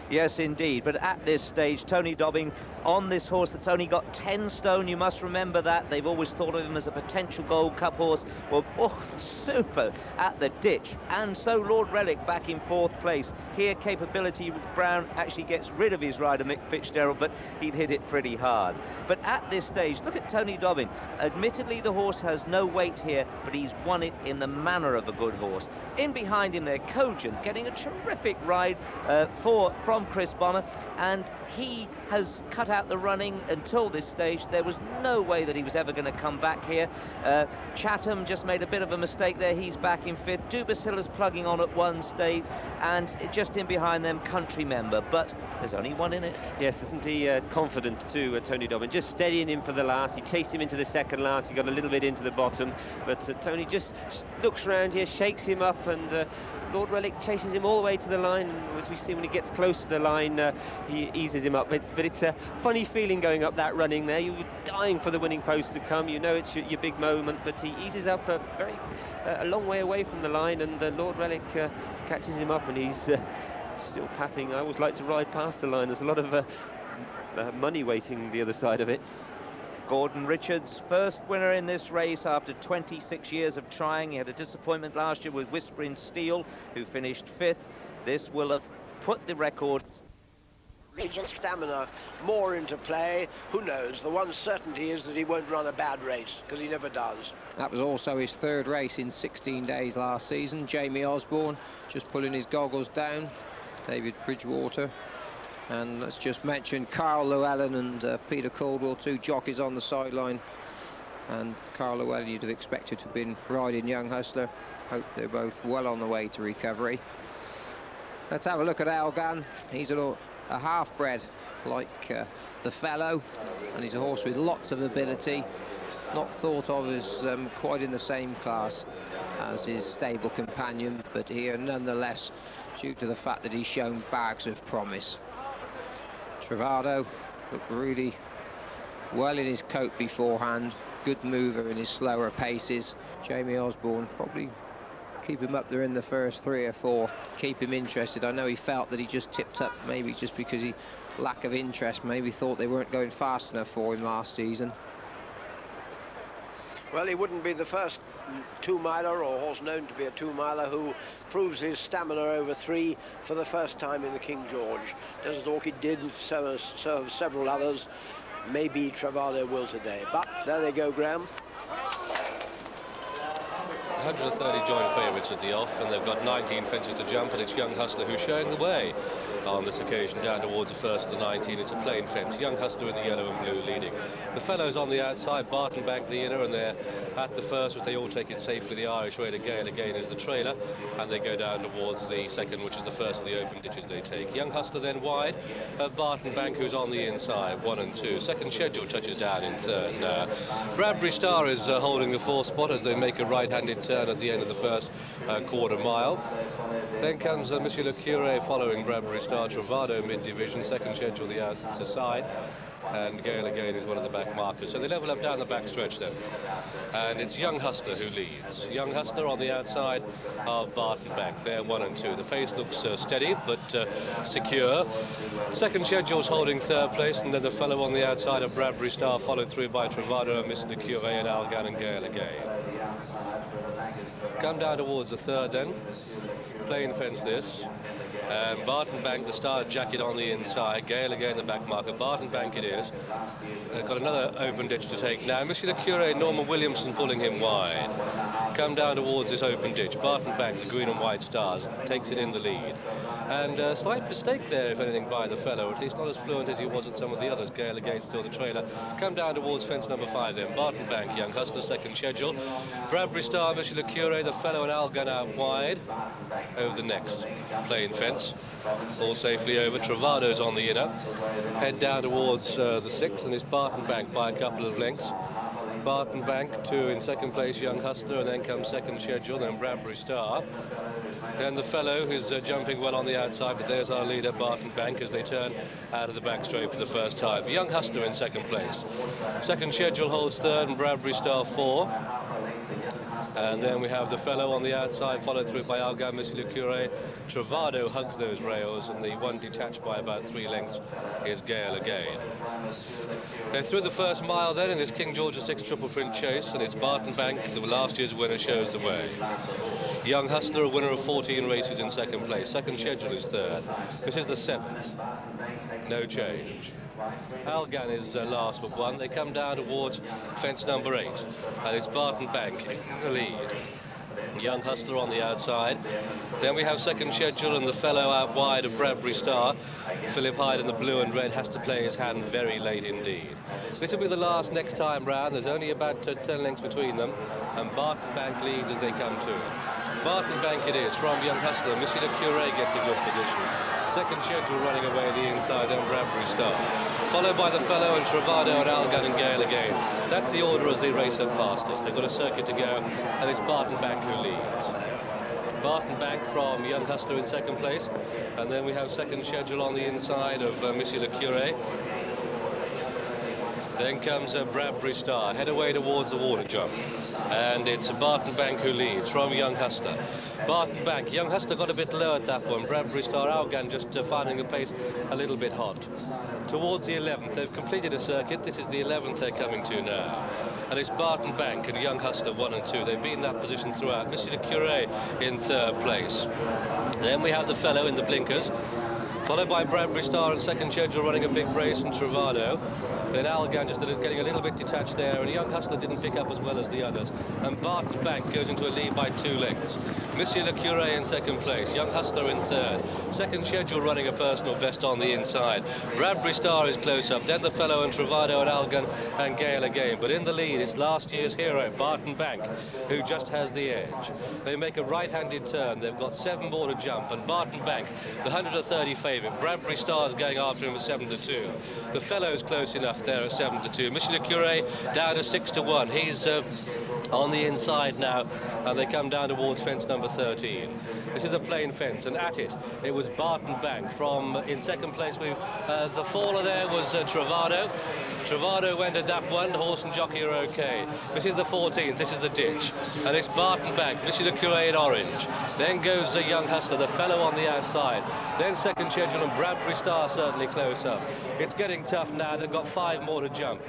M: Yes, indeed. But at this stage, Tony Dobbin on this horse that's only got 10 stone. You must remember that. They've always thought of him as a potential Gold Cup horse. Well, oh, super at the ditch. And so Lord Relic back in 4th place. Here, Capability Brown actually gets rid of his rider, Mick Fitzgerald, but he'd hit it pretty hard. But at this stage, look at Tony Dobbin. Admittedly, the horse has no weight here, but he's won it in the manner of a good horse. In behind him there, Cogent, getting a terrific ride from Chris Bonner, and he has cut out the running until this stage. There was no way that he was ever going to come back here. Chatham just made a bit of a mistake there. He's back in 5th. Dubasilla's plugging on at 1 stage, and just in behind them, Country Member, but there's only one in it.
I: Yes, isn't he confident too, Tony Dobbin, just steadying him for the last. He chased him into the second last. He got a little bit into the bottom, but Tony just looks around here, shakes him up, and Lord Relic chases him all the way to the line. As we see, when he gets close to the line, he eases him up. But it's a funny feeling going up that running there. You're dying for the winning post to come. You know it's your big moment, but he eases up a long way away from the line, and Lord Relic catches him up, and he's still patting. I always like to ride past the line. There's a lot of money waiting the other side of it.
M: Gordon Richards, first winner in this race after 26 years of trying. He had a disappointment last year with Whispering Steel, who finished 5th. This will have put the record.
B: Regent's stamina more into play. Who knows? The one certainty is that he won't run a bad race, because he never does.
H: That was also his 3rd race in 16 days last season. Jamie Osborne just pulling his goggles down. David Bridgewater. And let's just mention Carl Llewellyn and Peter Caldwell, 2 jockeys on the sideline. And Carl Llewellyn, you'd have expected to have been riding Young Hustler. Hope they're both well on the way to recovery. Let's have a look at Algan. He's a half-bred like the fellow, and he's a horse with lots of ability. Not thought of as quite in the same class as his stable companion, but here nonetheless, due to the fact that he's shown bags of promise. Travado looked really well in his coat beforehand, good mover in his slower paces. Jamie Osborne probably keep him up there in the first 3 or 4, keep him interested. I know he felt that he just tipped up, maybe just because he lack of interest, maybe thought they weren't going fast enough for him last season.
B: Well, he wouldn't be the first 2-miler or horse known to be a 2-miler who proves his stamina over 3 for the first time in the King George. Desert Orchid did, so several others. Maybe Travado will today. But there they go, Graham.
A: 130 joint favourites at the off, and they've got 19 fences to jump, and it's Young Hustler who's showing the way on this occasion down towards the first of the 19. It's a plain fence. Young Hustler in the yellow and blue leading. The fellows on the outside, Barton Bank the inner, and they're at the first, which they all take it safely the Irish way. Again is the trailer, and they go down towards the second, which is the first of the open ditches they take. Young Hustler then wide, Barton Bank, who's on the inside, 1 and 2. Second schedule touches down in 3rd now. Bradbury Star is holding the 4th spot as they make a right-handed turn at the end of the first quarter mile. Then comes Monsieur Le Curé following Bradbury Star. Travado mid-division, second schedule the outer side. and Gale again is one of the back markers. So they level up down the back stretch then. And it's Young Hustler who leads. Young Hustler on the outside of Barton Bank. They're 1 and 2. The pace looks steady but secure. Second schedule's holding third place, and then the fellow on the outside of Bradbury Star, followed through by Travado, Mr. Cure and Algan and Gale again. Come down towards the third then. Plain fence this. And Barton Bank, the star jacket on the inside. Gale again, the back marker. Barton Bank it is. Got another open ditch to take now. Monsieur le Cure, Norman Williamson pulling him wide. Come down towards this open ditch. Barton Bank, the green and white stars, takes it in the lead. And a slight mistake there, if anything, by the fellow. At least not as fluent as he was at some of the others. Gale again, still the trailer. Come down towards fence number 5 then. Barton Bank, Young Hustler, second schedule. Bradbury Star, Monsieur le Cure, the fellow and Algan out wide. Over the next plain fence. All safely over. Travado's on the inner. Head down towards the 6th, and it's Barton Bank by a couple of lengths. Barton Bank, 2 in second place, Young Hustler, and then comes second schedule, then Bradbury Star. Then the fellow who's jumping well on the outside, but there's our leader, Barton Bank, as they turn out of the back straight for the first time. Young Hustler in second place. Second schedule holds third, and Bradbury Star 4. And then we have the fellow on the outside, followed through by Algan, Monsieur le Cure. Travado hugs those rails, and the one detached by about 3 lengths is Gale again. They're through the first mile then in this King George VI triple print chase, and it's Barton Bank, the last year's winner, shows the way. Young Hustler, a winner of 14 races, in second place. Second schedule is third. This is the 7th. No change. Algan is last but 1. They come down towards fence number 8, and it's Barton Bank in the lead. Young Hustler on the outside. Then we have second schedule and the fellow out wide of Bradbury Star. Philip Hyde in the blue and red has to play his hand very late indeed. This will be the last next time round. There's only about 10 lengths between them, and Barton Bank leads as they come to it. Barton Bank it is from Young Hustler. Monsieur le Cure gets a good position. Second schedule running away the inside and Bradbury Star. Followed by the fellow and Travado and Algan and Gale again. That's the order as they race up past us. They've got a circuit to go, and it's Barton Bank who leads. Barton Bank from Young Hustler in second place. And then we have second schedule on the inside of Monsieur le Cure. Then comes Bradbury Star, head away towards the water jump. And it's Barton Bank who leads from Young Hustler. Barton Bank, Young Hustler got a bit low at that one. Bradbury Star, Algan just finding the pace a little bit hot. Towards the 11th, they've completed a circuit. This is the 11th they're coming to now. And it's Barton Bank and Young Hustler 1 and 2. They've been in that position throughout. Monsieur le Cure in third place. Then we have the fellow in the blinkers, followed by Bradbury Star and second schedule running a big race and Travado. Then Algan just getting a little bit detached there, and Young Hustler didn't pick up as well as the others. And Barton Bank goes into a lead by 2 lengths. Monsieur le Cure in second place, Young Hustler in third. Second schedule running a personal best on the inside. Bradbury Star is close up, then the fellow and Travado and Algan and Gale again. But in the lead, it's last year's hero, Barton Bank, who just has the edge. They make a right-handed turn. They've got 7 more to jump, and Barton Bank, the 130 favourite. Bradbury Star's going after him at 7-2. The fellow's close enough there at 7-2. Monsieur le Cure down to 6-1. He's on the inside now, and they come down towards fence number 13. This is a plain fence, and at it was Barton Bank. From in second place, the faller there was Travado. Travado went at that one. Horse and jockey are okay. This is the 14th. This is the ditch, and it's Barton Bank. Monsieur le Cure in orange. Then goes the Young Hustler, the fellow on the outside. Then second schedule, and Bradbury Star certainly close up. It's getting tough now. They've got 5 more to jump.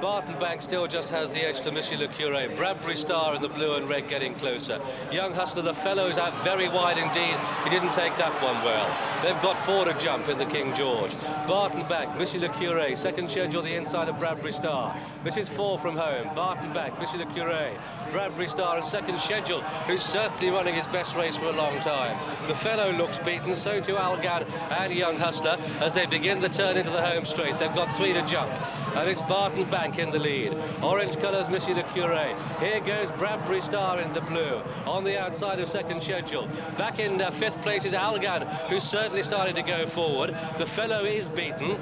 A: Barton Bank still just has the edge to Monsieur le Cure. Bradbury Star in the blue and red getting closer. Young Hustler, the fellow's out very wide indeed. He didn't take that one well. They've got 4 to jump in the King George. Barton Bank, Monsieur le Cure, second schedule the inside of Bradbury Star. This is 4 from home. Barton Bank, Monsieur le Cure, Bradbury Star in second schedule, who's certainly running his best race for a long time. The fellow looks beaten, so too Algan and Young Hustler as they begin the turn into the home straight. They've got 3 to jump, and it's Barton Bank in the lead. Orange colours, Monsieur le Cure. Here goes Bradbury Star in the blue on the outside of second schedule. Back in 5th place is Algan, who's certainly started to go forward. The fellow is beaten.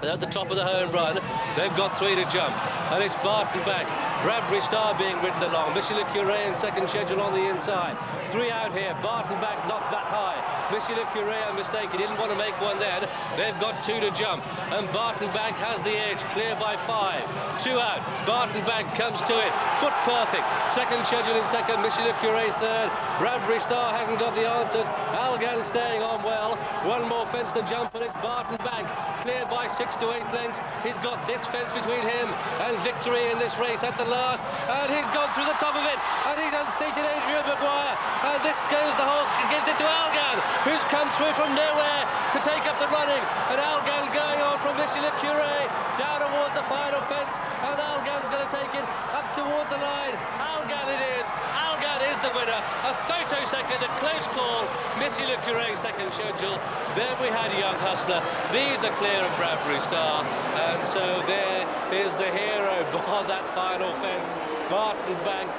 A: At the top of the home run, they've got 3 to jump, and it's Barton Bank. Bradbury Star being ridden along. Monsieur le Cure in second schedule on the inside. 3 out here. Bartonbank not that high. Monsieur Le Curé, a mistake. He didn't want to make one then. They've got 2 to jump. And Bartonbank has the edge. Clear by 5. 2 out. Bartonbank comes to it. Foot perfect. Second schedule in second. Monsieur Le Curé third. Bradbury Star hasn't got the answers. Algan staying on well. 1 more fence to jump, and it's Bartonbank. Clear by 6 to 8 lengths. He's got this fence between him and victory in this race at the last. And he's gone through the top of it. And he's unseated Adrian Maguire. And this goes the whole, gives it to Algan, who's come through from nowhere to take up the running. And Algan going on from Monsieur Le Curé down towards the final fence. And Algan's going to take it up towards the line. Algan it is. Algan is the winner. A photo second, a close call. Monsieur Le Curé second schedule. Then we had Young Hustler. These are clear of Bradbury Star. And so there is the hero bar that final fence. Bartonbank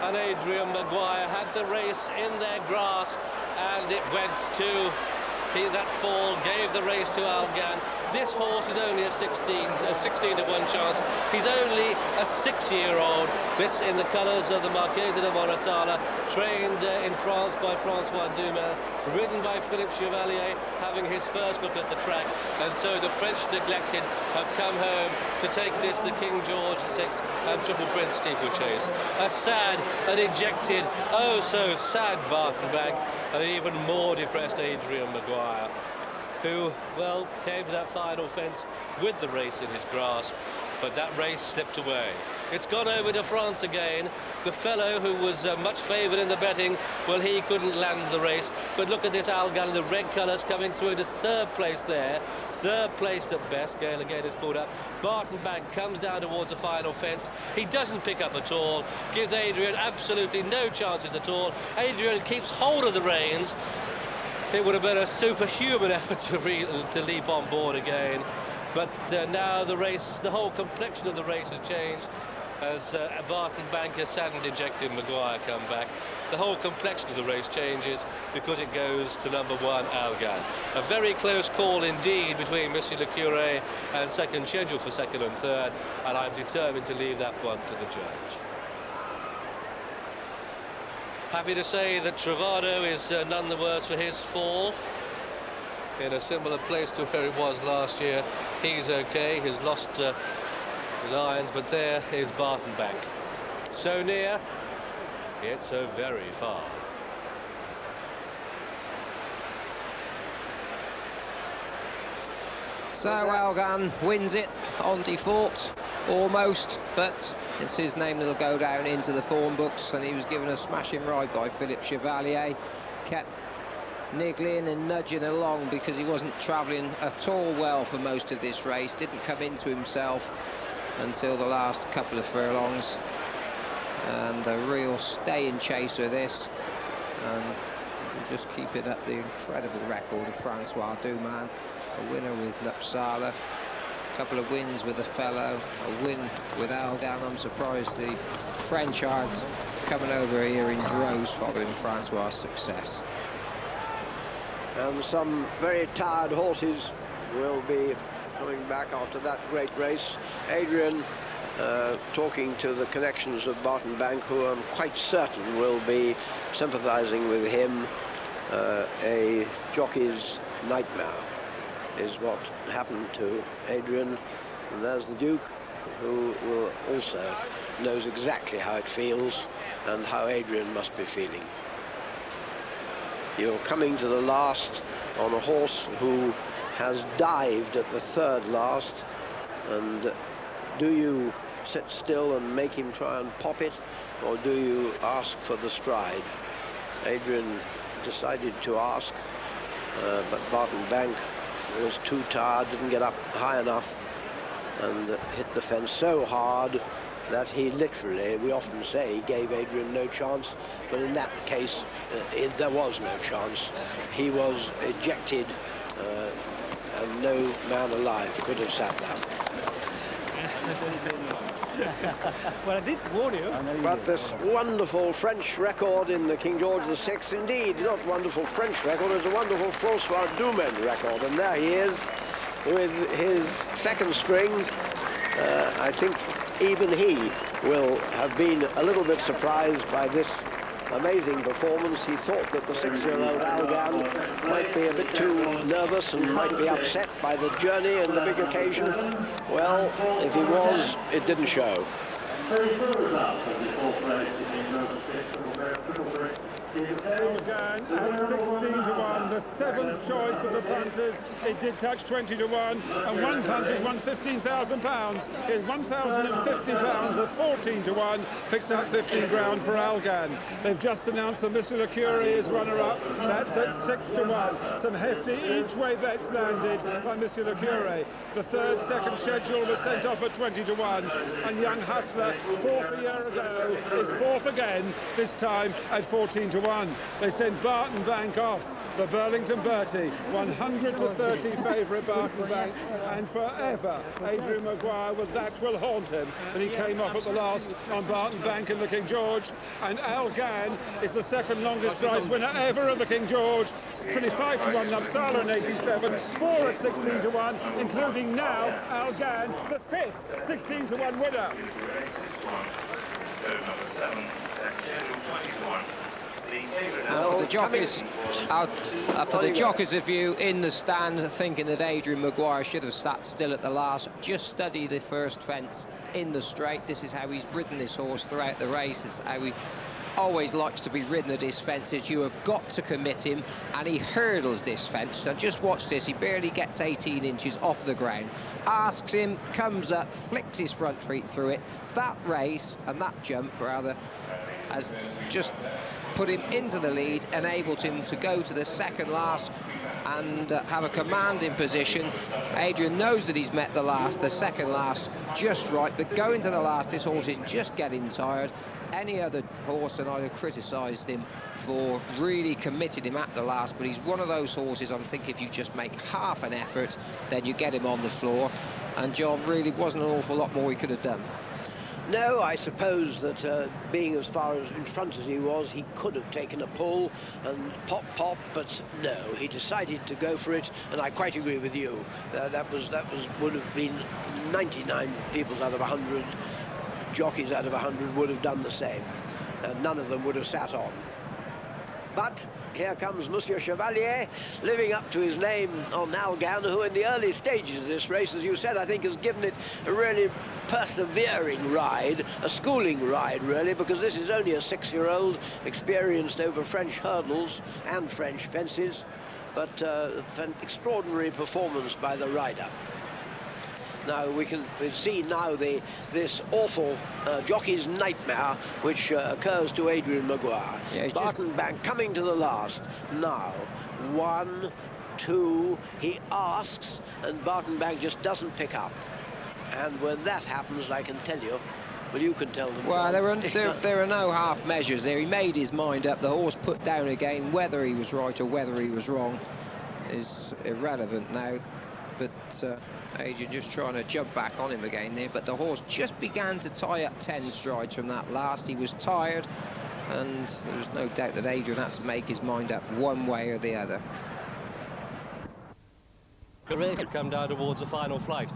A: and Adrian Maguire had the race in their grasp, and it went to that fall, gave the race to Algan. This horse is only a 16 to 1 chance. He's only a 6-year-old. This in the colours of the Marquise de Moratala, trained in France by Francois Dumas, ridden by Philippe Chevalier, having his first look at the track. And so the French neglected have come home to take this, the King George VI and Triple Prince steeplechase. A sad and ejected, oh so sad Bartonbank, and an even more depressed Adrian Maguire, who, well, came to that final fence with the race in his grasp, but that race slipped away. It's gone over to France again. The fellow who was much favoured in the betting, well, he couldn't land the race. But look at this Algan in the red colours coming through into 3rd place there. 3rd place at best. Gale again is pulled up. Bartonbank comes down towards the final fence. He doesn't pick up at all. Gives Adrian absolutely no chances at all. Adrian keeps hold of the reins. It would have been a superhuman effort to leap on board again. But now the race, the whole complexion of the race has changed as Bartonbank has saddened ejected Maguire come back. The whole complexion of the race changes because it goes to number 1, Algan. A very close call indeed between Monsieur Le Curé and second schedule for 2nd and 3rd, and I'm determined to leave that one to the judge. Happy to say that Travado is none the worse for his fall. In a similar place to where it was last year. He's okay, he's lost his irons, but there is Bartonbank. So near, yet so very far.
H: So Algan wins it on default, almost, but it's his name that'll go down into the form books, and he was given a smashing ride by Philippe Chevalier. Kept niggling and nudging along because he wasn't travelling at all well for most of this race. Didn't come into himself until the last couple of furlongs, and a real staying chaser this, and just keeping up the incredible record of Francois Dumas, a winner with Nupsala, a couple of wins with a fellow, a win with Algan. I'm surprised the French aren't coming over here in droves following Francois' success.
B: And some very tired horses will be coming back after that great race. Adrian talking to the connections of Bartonbank, who I'm quite certain will be sympathising with him. A jockey's nightmare is what happened to Adrian. And there's the Duke, who will also knows exactly how it feels and how Adrian must be feeling. You're coming to the last on a horse who has dived at the 3rd last, and do you sit still and make him try and pop it, or do you ask for the stride? Adrian decided to ask, but Bartonbank was too tired, didn't get up high enough, and hit the fence so hard that he literally, we often say, he gave Adrian no chance, but in that case there was no chance. He was ejected, and no man alive could have sat there.
N: Well, I did warn you.
B: But this wonderful French record in the King George VI, indeed, not wonderful French record, it's a wonderful Francois Dumas record, and there he is with his 2nd string. I think even he will have been a little bit surprised by this amazing performance. He thought that the 6-year-old Algan might be a bit too nervous and might be upset by the journey and the big occasion. Well, if he was, it didn't show.
F: Algan at 16-1, the 7th choice of the punters. It did touch 20-1, and one punter's won £15,000. It's £1,050 at 14-1, picks up 15 grand for Algan. They've just announced that Monsieur Le Curé is runner-up. That's at 6-1. Some hefty each-way bets landed by Monsieur Le Curé. The second schedule was sent off at 20-1, and young Hustler, 4th a year ago, is 4th again, this time at 14-1. They sent Barton Bank off. The Burlington Bertie, 100 to 30 favourite Barton Bank, and forever Adrian Maguire, well, that will haunt him. And he came off at the last on Barton Bank in the King George, and Algan is the second longest price winner ever of the King George. 25-1 Nupsala in 87, 4 at 16-1, including now Algan, the 5th 16-1 winner.
H: For the jockeys of you in the stand thinking that Adrian Maguire should have sat still at the last, just study the first fence in the straight. This is how he's ridden this horse throughout the race. It's how he always likes to be ridden at his fences. You have got to commit him, and he hurdles this fence. Now just watch this, he barely gets 18 inches off the ground. Asks him, comes up, flicks his front feet through it. That race, and that jump rather, has just put him into the lead, enabled him to go to the second last and have a commanding position. Adrian knows that he's met the second last just right, but going to the last, this horse is just getting tired. Any other horse, and I'd have criticised him for really committing him at the last, but he's one of those horses, I think if you just make half an effort, then you get him on the floor, and John really wasn't an awful lot more he could have done.
B: No, I suppose that being as far as in front as he was, he could have taken a pull and pop, but no, he decided to go for it, and I quite agree with you. That would have been 99 people out of 100, jockeys out of 100 would have done the same, and none of them would have sat on. But here comes Monsieur Chevalier, living up to his name on Algan, who in the early stages of this race, as you said, I think has given it a really persevering ride, a schooling ride really, because this is only a 6-year-old experienced over French hurdles and French fences, but an extraordinary performance by the rider. Now we can see now this awful jockey's nightmare which occurs to Adrian Maguire. Yeah, Barton Bank coming to the last. Now 1, 2, he asks, and Barton Bank just doesn't pick up. And when that happens, I can tell you, well, you can tell them.
H: Well, there are no half measures there. He made his mind up. The horse put down again. Whether he was right or whether he was wrong is irrelevant now. But Adrian just trying to jump back on him again there. But the horse just began to tie up 10 strides from that last. He was tired, and there was no doubt that Adrian had to make his mind up one way or the other.
A: To come down towards the final flight.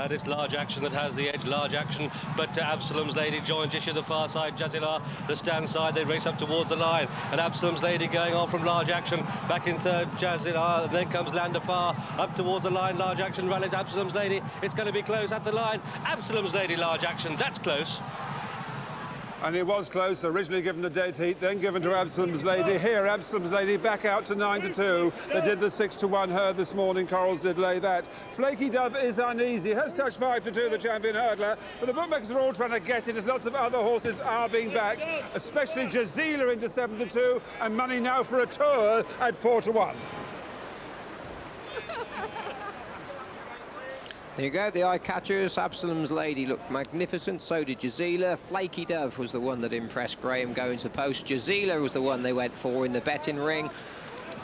A: This large action that has the edge, large action, but Absalom's Lady joins issue the far side, Jazilar the stand side, they race up towards the line, and Absalom's Lady going on from large action back into Jazilar, and then comes Landafar up towards the line, large action rallies Absalom's Lady, it's going to be close at the line, Absalom's Lady, large action, that's close.
F: And it was close, originally given the dead heat, then given to Absalom's Lady. Here, Absalom's Lady back out to 9-2. They did the 6-1 herd this morning. Corals did lay that. Flaky Dove is uneasy, has touched 5-2, the champion hurdler, but the bookmakers are all trying to get it as lots of other horses are being backed, especially Jazila into 7-2, and money now for a tour at 4-1.
H: There you go, the eye catchers. Absalom's Lady looked magnificent, so did Jazila. Flaky Dove was the one that impressed Graham going to post. Jazila was the one they went for in the betting ring.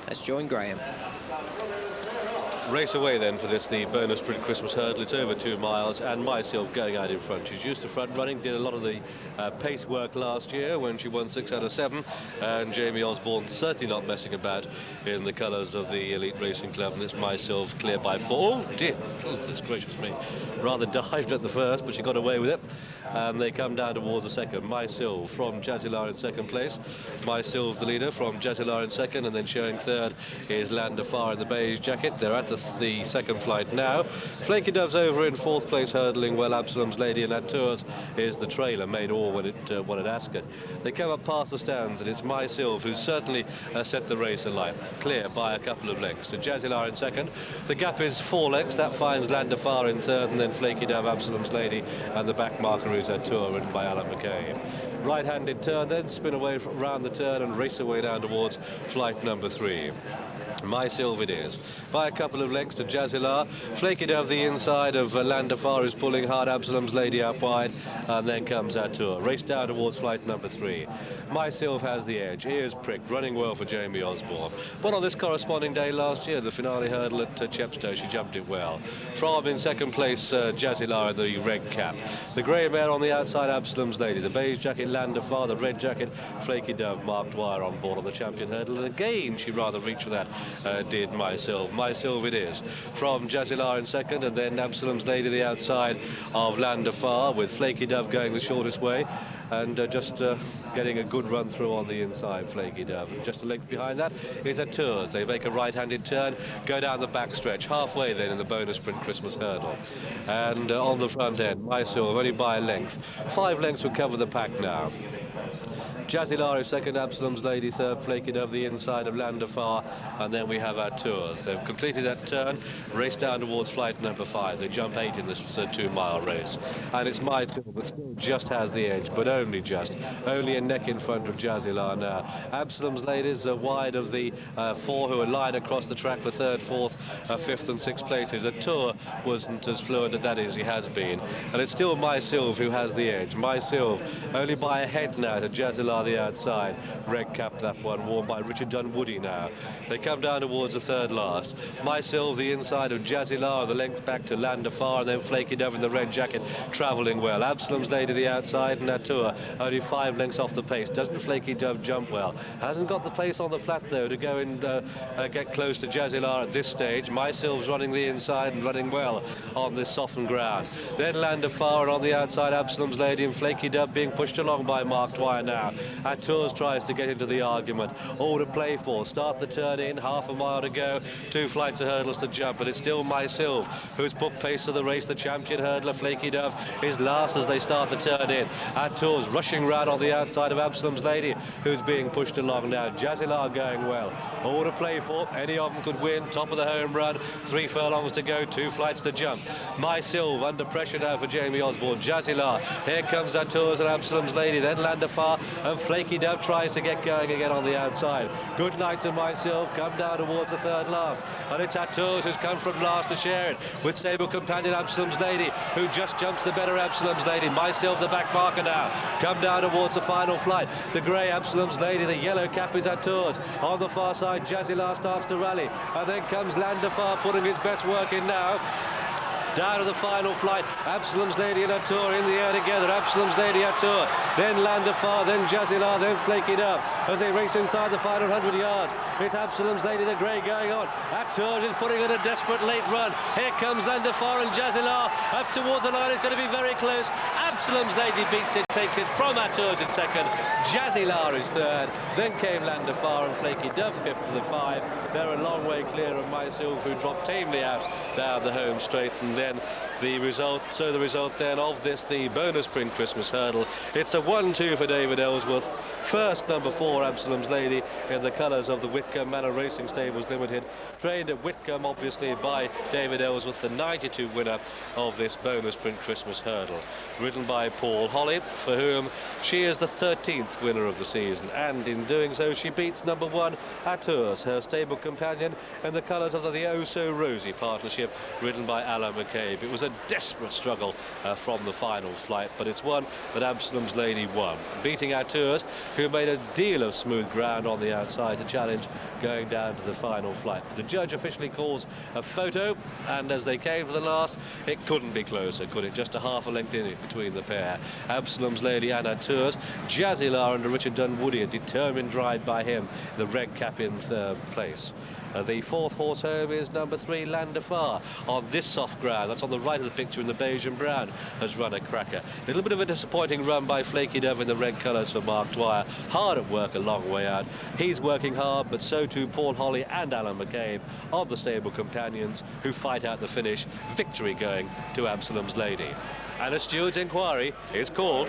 H: Let's join Graham.
A: Race away then for this, the bonus sprint Christmas hurdle. It's over 2 miles, and Myself going out in front. She's used to front running, did a lot of the pace work last year when she won 6 out of 7, and Jamie Osborne certainly not messing about in the colours of the Elite Racing Club, and it's Myself clear by 4. Oh dear, goodness gracious me. Rather dived at the first, but she got away with it. And they come down towards the second. Myself from Jazilar in second place. Myself the leader from Jazilar in second, and then showing third is Landafar in the beige jacket. They're at the second flight now. Flaky Dove's over in fourth place, hurdling well. Absalom's Lady, and at Tours is the trailer, made all when it won at Ascot. They come up past the stands, and it's Myself who's certainly set the race alight. Clear by a couple of lengths to Jazilar in second. The gap is 4 lengths. That finds Landafar in third, and then Flaky Dove, Absalom's Lady, and the back marker is at Tour, ridden by Alan McKay. Right-handed turn, then spin away around the turn and race away down towards flight number 3. Myself it is, by a couple of lengths to Jazilar. Flaky Dove the inside of Landafar is pulling hard. Absalom's Lady up wide, and then comes Tour. Race down towards flight number 3. Myself has the edge. Here's Prix, running well for Jamie Osborne. But on this corresponding day last year, the finale hurdle at Chepstow, she jumped it well. From in second place, Jazilar in the red cap. The grey mare on the outside, Absalom's Lady. The beige jacket, Landafar. The red jacket, Flaky Dove, marked wire on board on the champion hurdle. And again, she rather reached for that. Did Myself. Myself it is. From Jazilar in second, and then Absalom's Lady the outside of Landafar, with Flaky Dove going the shortest way, and just getting a good run through on the inside, Flaky Dove. Just a length behind that is at Tours. They make a right-handed turn, go down the back stretch, halfway then in the bonus sprint Christmas hurdle. And on the front end, Myself only by a length. 5 lengths would cover the pack now. Jazilar is second, Absalom's Lady third, Flaky Dove the inside of Landafar, and then we have our Tours. They've completed that turn, race down towards flight number 5. They jump 8 in this 2-mile race, and it's Myself that still just has the edge, but only just, only a neck in front of Jazilar now. Absalom's Ladies are wide of the 4 who are lying across the track for 3rd, 4th, 5th and 6th places. A Tour wasn't as fluent as that as he has been, and it's still Myself who has the edge. Myself only by a head now to Jazilar the outside. Red cap, that one, worn by Richard Dunwoody now. They come down towards the third last. Myself the inside of Jazilar, the length back to Landafar, and then Flaky Dove in the red jacket, travelling well. Absalom's Lady the outside, and Tour only 5 lengths off the pace. Doesn't Flaky Dove jump well? Hasn't got the pace on the flat though to go and get close to Jazilar at this stage. Myself's running the inside and running well on this softened ground. Then Landafar, and on the outside Absalom's Lady, and Flaky Dove being pushed along by Mark Dwyer now. Tours tries to get into the argument. All to play for. Start the turn in, half a mile to go. 2 flights of hurdles to jump, but it's still Myself who's put pace to the race. The champion hurdler, Flaky Dove, is last as they start the turn in. Tours rushing round on the outside of Absalom's Lady, who's being pushed along now. Jazilar going well. All to play for. Any of them could win. Top of the home run. 3 furlongs to go. 2 flights to jump. Myself under pressure now for Jamie Osborne. Jazilar. Here comes Tours and Absalom's Lady. Then Landafar, and Flaky Dove tries to get going again on the outside. Good night to Myself. Come down towards the third last. And it's Tours who's come from last to share it with stable companion Absalom's Lady, who just jumps the better Absalom's Lady. Myself the back marker now. Come down towards the final flight. The grey Absalom's Lady, the yellow cap is Tours. On the far side, Jazilar starts to rally. And then comes Landafar putting his best work in now. Down to the final flight, Absalom's Lady and Tour in the air together. Absalom's Lady, Tour, then Landafar, then Jazilar, then Flaky Dove as they race inside the final 100 yards. It's Absalom's Lady, the grey, going on. Tour is putting in a desperate late run. Here comes Landafar and Jazilar up towards the line. It's going to be very close. Absalom's Lady beats it, takes it from Tours in second. Jazilar is third. Then came Landafar and Flaky Dove 5th to the 5. They're a long way clear of Myself, who dropped tamely out down the home straight, and then the result then of this, the bonus sprint Christmas hurdle. It's a 1-2 for David Ellsworth. First, number 4, Absalom's Lady, in the colours of the Whitcomb Manor Racing Stables Limited. Trained at Whitcomb, obviously, by David Ellsworth, the 92 winner of this bonus sprint Christmas hurdle. Ridden by Paul Holly, for whom she is the 13th winner of the season. And in doing so, she beats number 1, Tours, her stable companion, in the colours of the oh-so-rosy partnership, ridden by Alan McCabe. It was a desperate struggle from the final flight, but it's one that Absalom's Lady won. Beating Tours, who made a deal of smooth ground on the outside to challenge going down to the final flight. The judge officially calls a photo, and as they came for the last, it couldn't be closer, could it? Just a half a length in it between the pair. Absalom's Lady Anna Tours, Jazzilar under Richard Dunwoody, a determined ride by him, the red cap in third place. The fourth horse home is number 3, Landafar. On this soft ground, that's on the right of the picture in the beige and brown, has run a cracker. A little bit of a disappointing run by Flaky Dove in the red colours for Mark Dwyer. Hard at work a long way out. He's working hard, but so too Paul Holly and Alan McCabe of the stable companions, who fight out the finish. Victory going to Absalom's Lady. And a steward's inquiry is called.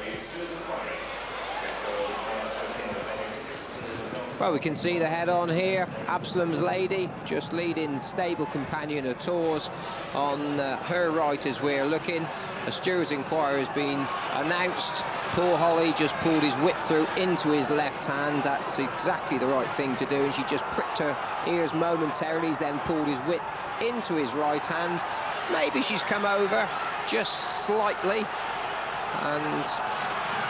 H: Well, we can see the head-on here. Absalom's Lady just leading stable companion of Tours on her right as we're looking. A steward's inquiry has been announced. Paul Holly just pulled his whip through into his left hand. That's exactly the right thing to do, and she just pricked her ears momentarily. He's then pulled his whip into his right hand. Maybe she's come over just slightly, and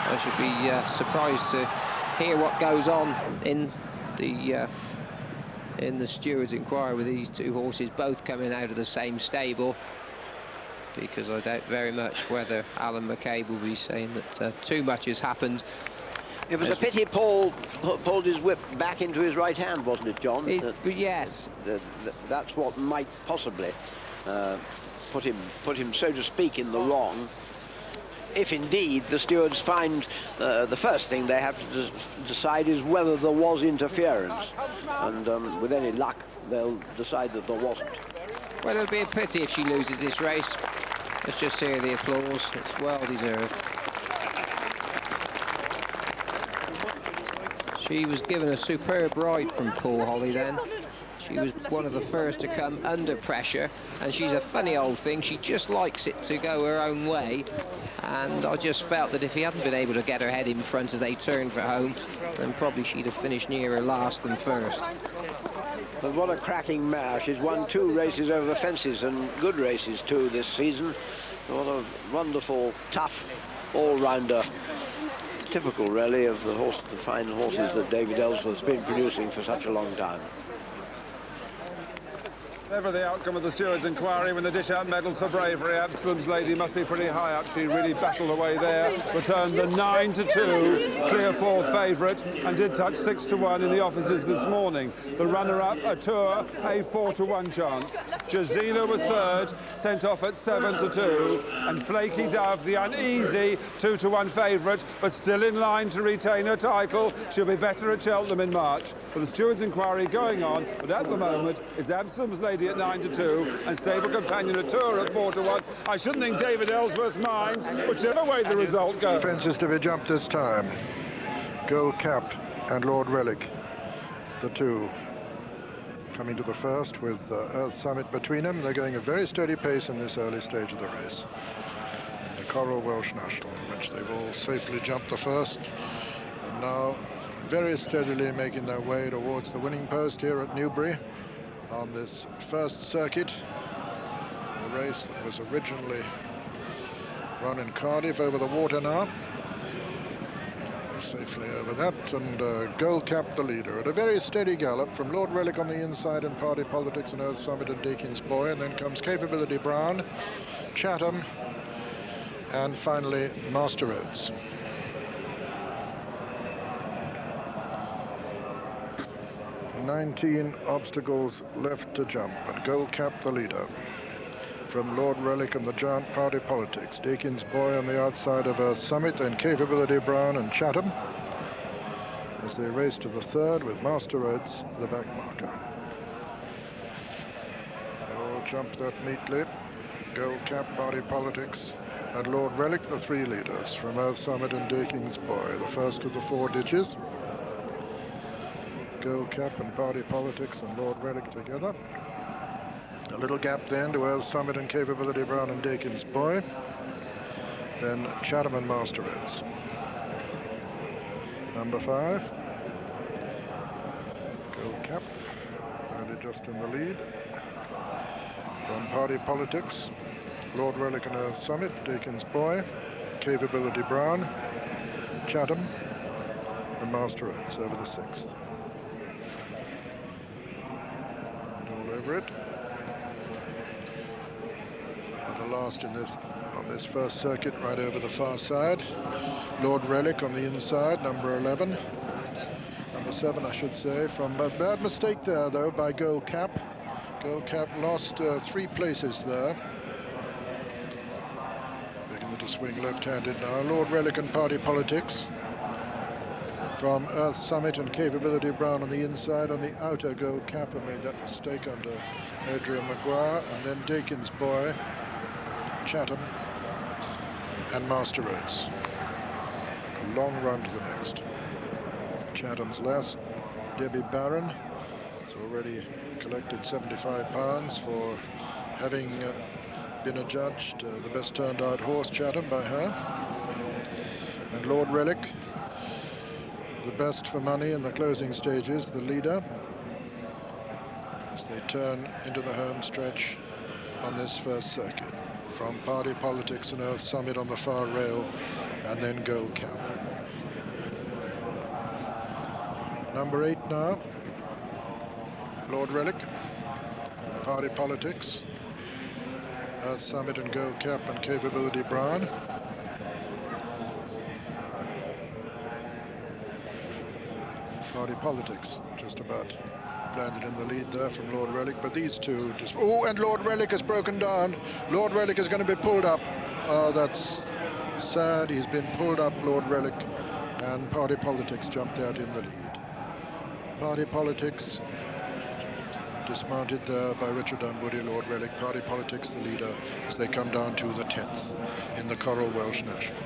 H: I should be surprised to hear what goes on in the steward's inquiry with these two horses both coming out of the same stable, because I doubt very much whether Alan McCabe will be saying that too much has happened.
B: It was a pity Paul pulled his whip back into his right hand, wasn't it, John?
H: Yes.
B: That's what might possibly put him, so to speak, in the wrong. If indeed the stewards find the first thing they have to decide is whether there was interference, and with any luck they'll decide that there wasn't.
H: Well, it'll be a pity if she loses this race. Let's just hear the applause. It's well deserved. She was given a superb ride from Paul Holly then. She was one of the first to come under pressure, and she's a funny old thing. She just likes it to go her own way, and I just felt that if he hadn't been able to get her head in front as they turned for home, then probably she'd have finished nearer last than first.
B: But what a cracking mare. She's won 2 races over fences, and good races too this season. What a wonderful, tough all-rounder. Typical, really, of the fine horses that David Ellsworth's been producing for such a long time.
F: Never the outcome of the steward's inquiry when they dish out medals for bravery. Absalom's Lady must be pretty high up. She really battled away there. Returned the 9-2, clear 4th favourite, and did touch 6-1 in the offices this morning. The runner-up, a Tour, a 4-1 chance. Jazila was 3rd, sent off at 7-2, and Flaky Dove, the uneasy 2-1 favourite, but still in line to retain her title. She'll be better at Cheltenham in March. But the steward's inquiry going on, but at the moment it's Absalom's Lady at 9-2 and stable companion a Tour at 4-1. I shouldn't think David Ellsworth minds whichever way the result goes.
J: Fences to be jumped this time. Gold Cup and Lord Relic, the two coming to the first with Earth Summit between them. They're going a very steady pace in this early stage of the race. And the Coral Welsh National, in which they've all safely jumped the first, and now very steadily making their way towards the winning post here at Newbury on this first circuit. The race that was originally run in Cardiff over the water now. Safely over that, and Gold Cap the leader at a very steady gallop from Lord Relic on the inside and Party Politics and Earth Summit and Deakin's Boy, and then comes Capability Brown, Chatham, and finally Master Oates. "19 obstacles left to jump, and Gold Cap the leader from Lord Relic and the Giant Party Politics. Deakin's Boy on the outside of Earth Summit, then Capability Brown and Chatham as they race to the third with Master Oates the back marker. They all jump that neatly. Gold Cap, Party Politics and Lord Relic, the 3 leaders from Earth Summit and Deakin's Boy, the first of the 4 ditches. Gold Cap and Party Politics and Lord Relic together. A little gap then to Earth Summit and Capability Brown and Deakin's Boy. Then Chatham and Master Oates. Number 5. Gold Cap, early just in the lead. From Party Politics, Lord Relic and Earth Summit, Deakin's Boy, Capability Brown, Chatham, and Master Oates over the 6th. And all over it. The last in this on this first circuit, right over the far side. Lord Relic on the inside, number 11. Number 7, I should say, from a bad mistake there, though, by Gold Cap. Gold Cap lost 3 places there. Beginning to swing left-handed now. Lord Relic and Party Politics. From Earth Summit and Capability Brown on the inside. On the outer, Gold Cap made that mistake under Adrian Maguire. And then Dakin's Boy, Chatham, and Master Oates. A long run to the next. Chatham's last, Debbie Barron, has already collected £75 for having been adjudged the best turned out horse, Chatham, by her. And Lord Relic, the best for money in the closing stages, the leader, as they turn into the home stretch on this first circuit. From Party Politics and Earth Summit on the far rail, and then Gold Cap. Number 8 now, Lord Relic, Party Politics, Earth Summit and Gold Cap and Capability Brown. Party Politics just about landed in the lead there from Lord Relic, but these two just... Oh, and Lord Relic has broken down. Lord Relic is going to be pulled up. Oh, that's sad. He's been pulled up, Lord Relic, and Party Politics jumped out in the lead. Party Politics dismounted there by Richard Dunwoody, Lord Relic. Party Politics the leader as they come down to the 10th in the Coral Welsh National.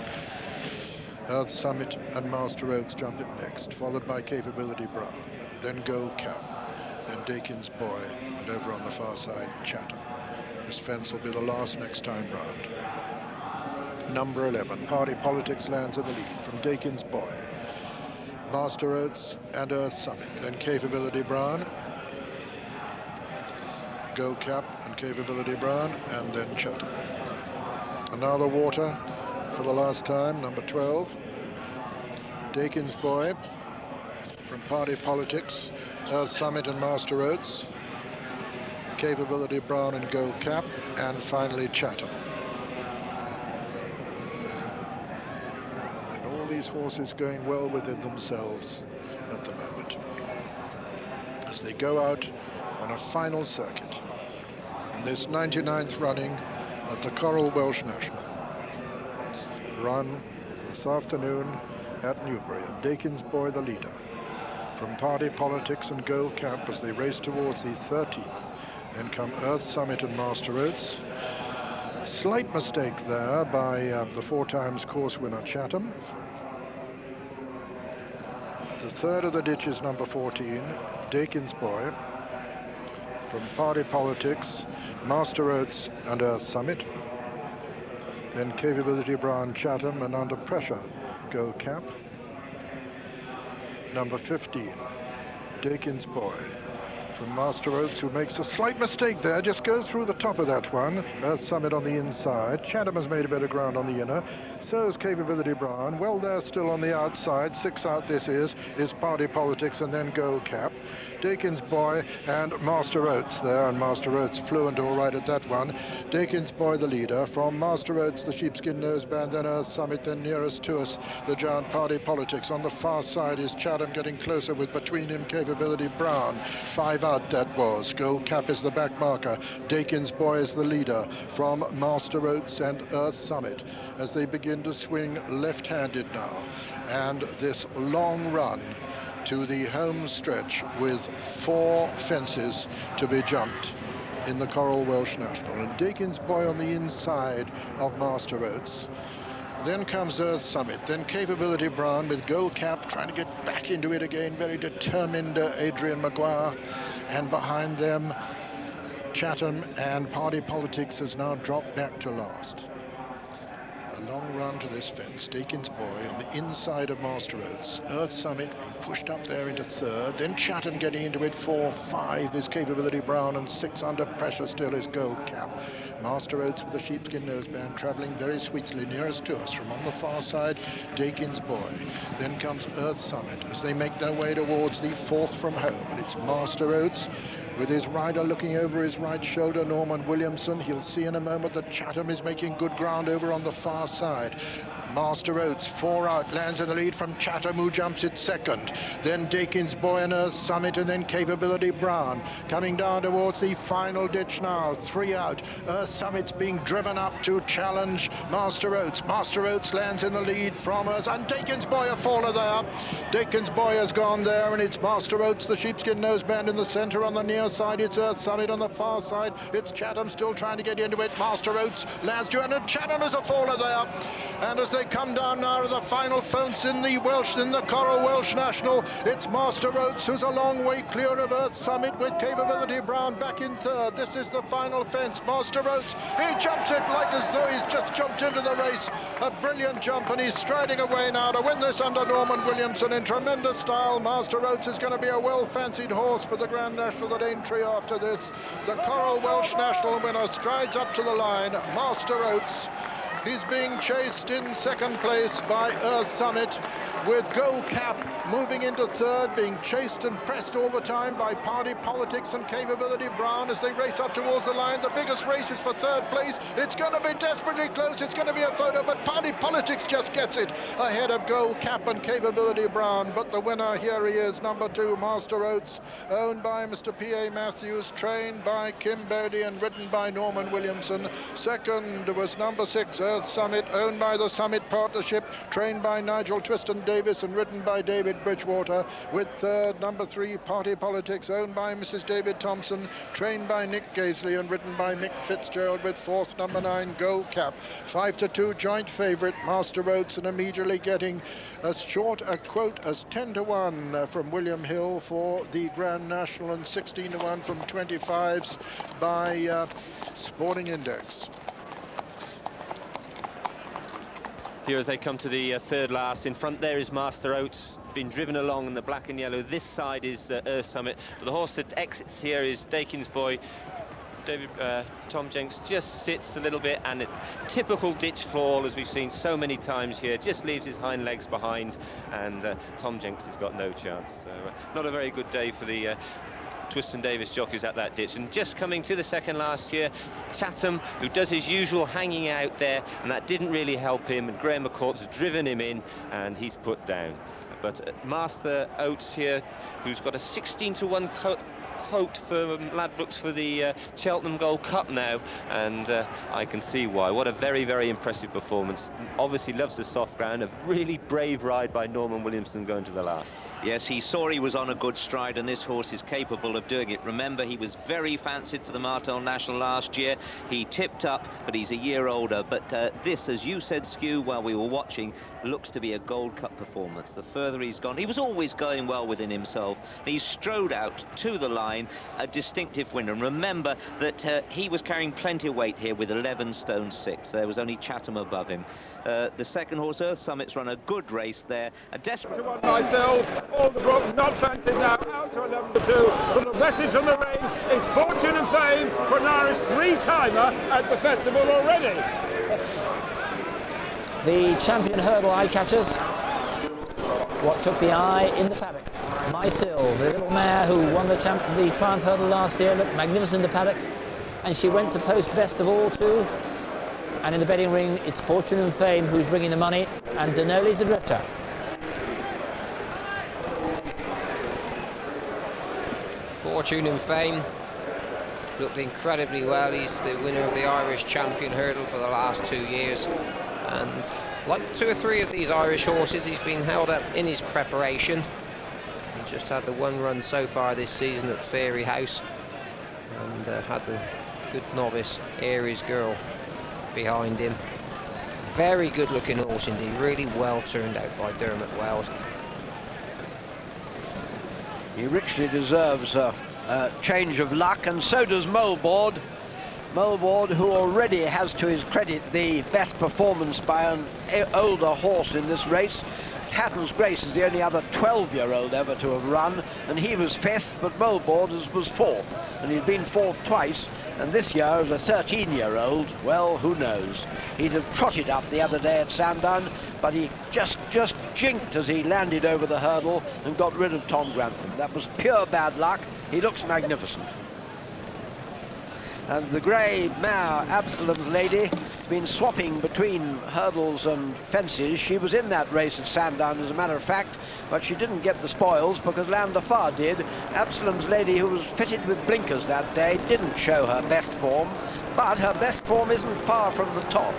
J: Earth Summit and Master Oates jump it next, followed by Capability Brown, then Gold Cap, then Dakin's Boy, and over on the far side, Chatham. This fence will be the last next time round. Number 11, Party Politics lands in the lead from Dakin's Boy, Master Oates and Earth Summit, then Capability Brown, Gold Cap and Capability Brown, and then Chatham. And now the water for the last time, number 12, Dakin's Boy from Party Politics, Earth Summit and Master Oates, Capability Brown and Gold Cap, and finally Chatham. And all these horses going well within themselves at the moment as they go out on a final circuit in this 99th running at the Coral Welsh National. Run this afternoon at Newbury, and Dakin's Boy the leader from Party Politics and Gold Cap as they race towards the 13th. Then come Earth Summit and Master Oates. Slight mistake there by the 4 times course winner Chatham. The third of the ditch is number 14, Dakin's Boy from Party Politics, Master Oates and Earth Summit. Then Capability Brown, Chatham, and under pressure, Gold Cap. Number 15, Dakin's Boy from Master Oates, who makes a slight mistake there, just goes through the top of that one. Earth Summit on the inside. Chatham has made a bit of ground on the inner. So is Capability Brown. Well, they're still on the outside. 6 out this is Party Politics and then Gold Cap. Dakin's Boy and Master Oates there, and Master Oates fluent all right at that one. Dakin's Boy the leader. From Master Oates, the sheepskin noseband, then Earth Summit, then nearest to us, the giant Party Politics. On the far side is Chatham getting closer with between him Capability Brown. 5 out that was. Gold Cap is the back marker. Dakin's Boy is the leader from Master Oates and Earth Summit as they begin to swing left-handed now. And this long run to the home stretch with 4 fences to be jumped in the Coral Welsh National. And Dakin's Boy on the inside of Master Oates. Then comes Earth Summit, then Capability Brown with Gold Cap trying to get back into it again, very determined Adrian Maguire. And behind them, Chatham and Party Politics has now dropped back to last. A long run to this fence. Dakin's Boy on the inside of Master Oates. Earth Summit being pushed up there into third. Then Chatham getting into it. 4, 5 is Capability Brown, and 6 under pressure still is Gold Cap. Master Oates with the sheepskin noseband travelling very sweetly nearest to us. From on the far side, Dakin's Boy. Then comes Earth Summit as they make their way towards the 4th from home. And it's Master Oates with his rider looking over his right shoulder, Norman Williamson. He'll see in a moment that Chatham is making good ground over on the far side. Master Oates, 4 out, lands in the lead from Chatham, who jumps it second. Then Dakin's Boy and Earth Summit, and then Capability Brown. Coming down towards the final ditch now, 3 out. Earth Summit's being driven up to challenge Master Oates. Master Oates lands in the lead from us, and Dakin's Boy a faller there. Dakin's Boy has gone there, and it's Master Oates, the sheepskin noseband in the centre. On the near side, it's Earth Summit. On the far side, it's Chatham still trying to get into it. Master Oates lands to, and Chatham is a faller there. And as they come down now to the final fence in the Coral Welsh National, it's Master Oates who's a long way clear of Earth Summit with Capability Brown back in third. This is the final fence. Master Oates, he jumps it like as though he's just jumped into the race. A brilliant jump, and he's striding away now to win this under Norman Williamson in tremendous style. Master Oates is going to be a well-fancied horse for the Grand National at Aintree after this. The Coral Welsh National winner strides up to the line. Master Oates. He's being chased in second place by Earth Summit, with Gold Cap moving into third, being chased and pressed all the time by Party Politics and Capability Brown as they race up towards the line. The biggest race is for third place. It's going to be desperately close. It's going to be a photo, but Party Politics just gets it ahead of Gold Cap and Capability Brown. But the winner, here he is, number 2, Master Oates, owned by Mr. P.A. Matthews, trained by Kim Bodie and ridden by Norman Williamson. Second was number 6, Earth Summit, owned by the Summit Partnership, trained by Nigel Twiston Davis and ridden by David Bridgewater. With third, number 3, Party Politics, owned by Mrs. David Thompson, trained by Nick Gaisley and ridden by Mick Fitzgerald. With fourth, number 9, Gold Cap. 5-2 joint favourite, Master Oates, and immediately getting as short a quote as 10-1 from William Hill for the Grand National, and 16-1 from 25s by Sporting Index.
I: Here as they come to the third last. In front there is Master Oates, been driven along in the black and yellow. This side is Earth Summit. But the horse that exits here is Dakin's Boy. Tom Jenks just sits a little bit, and a typical ditch fall, as we've seen so many times here, just leaves his hind legs behind, and Tom Jenks has got no chance. So not a very good day for the Twiston Davis jockeys at that ditch. And just coming to the second last year, Chatham, who does his usual hanging out there, and that didn't really help him, and Graham McCourt's driven him in, and he's put down. But Master Oates here, who's got a 16-1 quote for Ladbrokes for the Cheltenham Gold Cup now, and I can see why. What a very, very impressive performance. Obviously loves the soft ground. A really brave ride by Norman Williamson going to the last.
M: Yes, he saw he was on a good stride, and this horse is capable of doing it. Remember, he was very fancied for the Martel National last year. He tipped up, but he's a year older. But this, as you said, Skew, while we were watching, looks to be a Gold Cup performance. The further he's gone, he was always going well within himself. He strode out to the line, a distinctive winner. And remember that he was carrying plenty of weight here with 11 stone 6. There was only Chatham above him. The second horse, Earth Summit's run a good race there. A desperate one
F: myself. All the brook not fancied now, out to number 2. But the message from the ring is fortune and fame for an Irish 3-timer at the festival already.
D: The champion hurdle eye catchers. What took the eye in the paddock? Mysil, the little mare who won the Triumph hurdle last year, looked magnificent in the paddock, and she went to post best of all too. And in the betting ring, it's Fortune and Fame who's bringing the money, and Denoli's the drifter.
H: Fortune and Fame looked incredibly well. He's the winner of the Irish champion hurdle for the last 2 years, and like 2 or 3 of these Irish horses, he's been held up in his preparation. He just had the 1 run so far this season at Fairy House, and had the good novice Aries Girl behind him. Very good looking horse indeed, really well turned out by Dermot Wells.
B: He richly deserves a change of luck, and so does Moleboard. Moulboard, who already has to his credit the best performance by an older horse in this race. Hatton's Grace is the only other 12-year-old ever to have run, and he was 5th, but Moulboard was 4th, and he'd been 4th twice, and this year as a 13-year-old, well, who knows. He'd have trotted up the other day at Sandown, but he just jinked as he landed over the hurdle and got rid of Tom Grantham. That was pure bad luck. He looks magnificent. And the grey mare, Absalom's Lady, been swapping between hurdles and fences. She was in that race at Sandown, as a matter of fact, but she didn't get the spoils because Landa Farr did. Absalom's Lady, who was fitted with blinkers that day, didn't show her best form, but her best form isn't far from the top.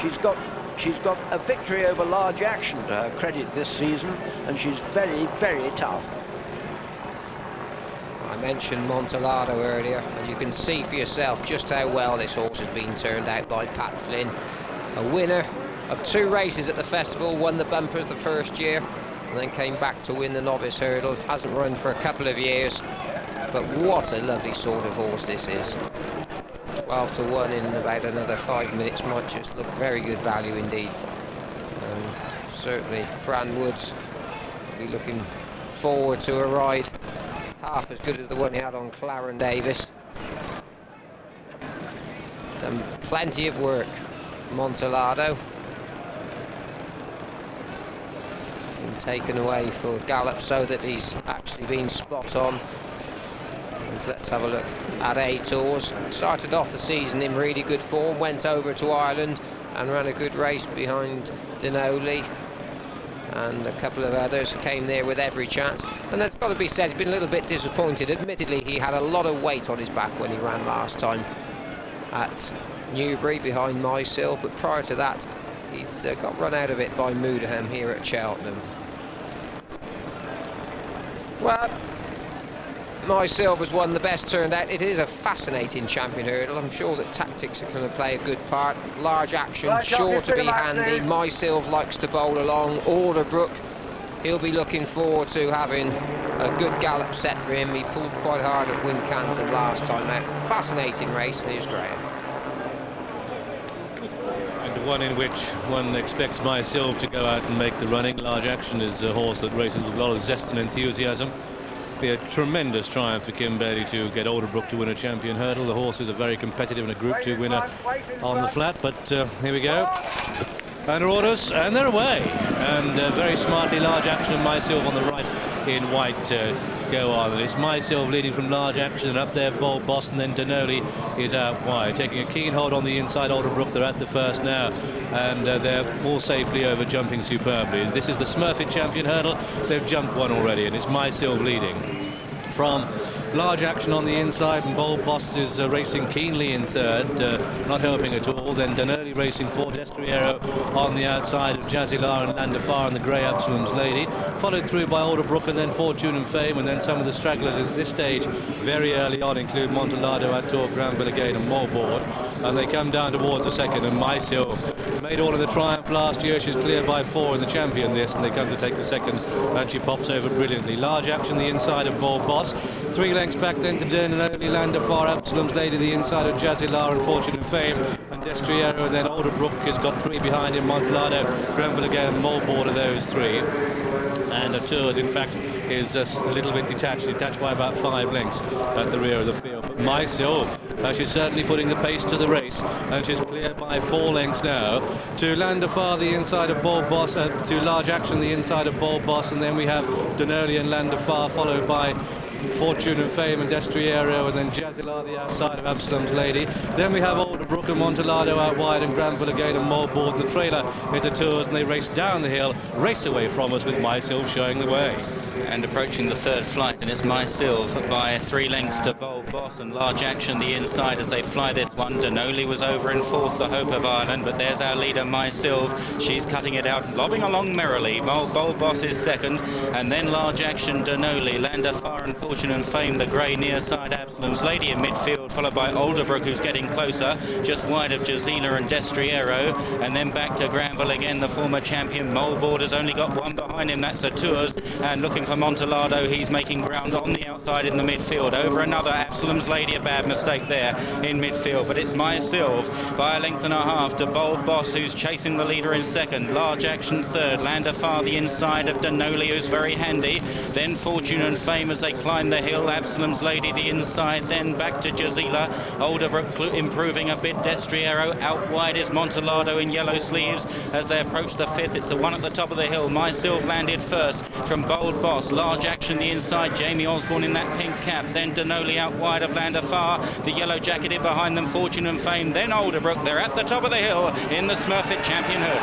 B: She's got a victory over Large Action to her credit this season, and she's very, very tough.
H: I mentioned Montolado earlier, and you can see for yourself just how well this horse has been turned out by Pat Flynn. A winner of 2 races at the festival, won the bumpers the first year, and then came back to win the novice hurdle. Hasn't run for a couple of years, but what a lovely sort of horse this is. 12 to 1 in about another 5 minutes might just look very good value indeed. And certainly Fran Woods will be looking forward to a ride half as good as the one he had on Claren Davis. Done plenty of work, Montolado. Been taken away for gallop so that he's actually been spot on. And let's have a look at A Tours. Started off the season in really good form, went over to Ireland and ran a good race behind Denoli and a couple of others. Came there with every chance, and that's got to be said, he's been a little bit disappointed. Admittedly, he had a lot of weight on his back when he ran last time at Newbury behind Mysilv, but prior to that he'd got run out of it by Moodham here at Cheltenham. Well, Mysilv was one the best turned out. It is a fascinating champion hurdle. I'm sure that tactics are going to play a good part. Large Action, sure to be handy. Mysilv likes to bowl along. Alderbrook, he'll be looking forward to having a good gallop set for him. He pulled quite hard at Wincanton last time out. Fascinating race, and here's Graham.
A: And one in which one expects Mysilv to go out and make the running. Large Action is a horse that races with a lot of zest and enthusiasm. Be a tremendous triumph for Kim Bailey to get Alderbrook to win a champion hurdle. The horse is a very competitive and a Group 2 winner on the flat, but here we go. Under orders, and they're away. And very smartly, Large Action and Mysilv on the right in white go on. And it's Mysilv leading from Large Action, and up there Bold Boss, and then Denoli is out wide. Taking a keen hold on the inside, Alderbrook, they're at the first now. And they're all safely over, jumping superbly. This is the Smurfit champion hurdle. They've jumped one already, and it's Mysilv leading from Large Action on the inside, and Bold Boss is racing keenly in third, not helping at all. Then Denoli racing for Destriero on the outside of Jazilar and Landa Farr and the grey Absalom's Lady, followed through by Alderbrook and then Fortune and Fame, and then some of the stragglers at this stage very early on include Montolado, Attor, Granville again and Moulboard, and they come down towards the second, and Mysilv made all in the Triumph last year. She's clear by 4 in the champion this, and they come to take the second, and she pops over brilliantly. Large Action the inside of Bold Boss, 3 lengths back then to Denoli, Landa Farr, Absalom's Lady the inside of Jazilar and Fortune and Fame, and Destriero, and then Alderbrook has got 3 behind him, Montolado, Granville again, and Moulboard are those 3. And Tours, in fact, is a little bit detached by about 5 lengths at the rear of the field. But Mysilv, she's certainly putting the pace to the race, and she's clear by 4 lengths now to Landa Farr the inside of Bold Boss, to Large Action the inside of Bold Boss, and then we have Denoli and Landa Farr followed by Fortune and Fame and Destriero, and then Jazilar the outside of Absalom's Lady. Then we have Alderbrook and Montolado out wide, and Granville again and Moulboard, and the trailer is a Tours, and they race down the hill, race away from us with Mysilv showing the way.
O: And approaching the third flight, and it's Mysilv by 3 lengths to Bold Boss, and Large Action the inside as they fly this one. Denoli was over in 4th, the hope of Ireland, but there's our leader Mysilv. She's cutting it out, lobbing along merrily. Bold Boss is second, and then Large Action, Denoli, Landa Farr and Fortune and Fame, the grey near side Absalom's Lady in midfield, followed by Alderbrook, who's getting closer, just wide of Jazila and Destriero, and then back to Granville again, the former champion. Moulboard has only got 1 behind him, that's a Tours, and looking for Montelado. He's making ground on the outside in the midfield. Over another Absalom's Lady, a bad mistake there in midfield. But it's Mysilv by a length and a half to Bold Boss, who's chasing the leader in second. Large Action third. Landafar the inside of Danoli, who's very handy. Then Fortune and Fame as they climb the hill. Absalom's Lady the inside. Then back to Jazila. Alderbrook improving a bit. Destriero out wide is Montelado in yellow sleeves as they approach the fifth. It's the one at the top of the hill. Mysilv landed first from Bold Boss. Large Action the inside. Jamie Osborne in that pink cap. Then Danoli out wide of Landafar. The yellow jacketed behind them. Fortune and Fame. Then Alderbrook. They're at the top of the hill in the Smurfit Champion hurdle.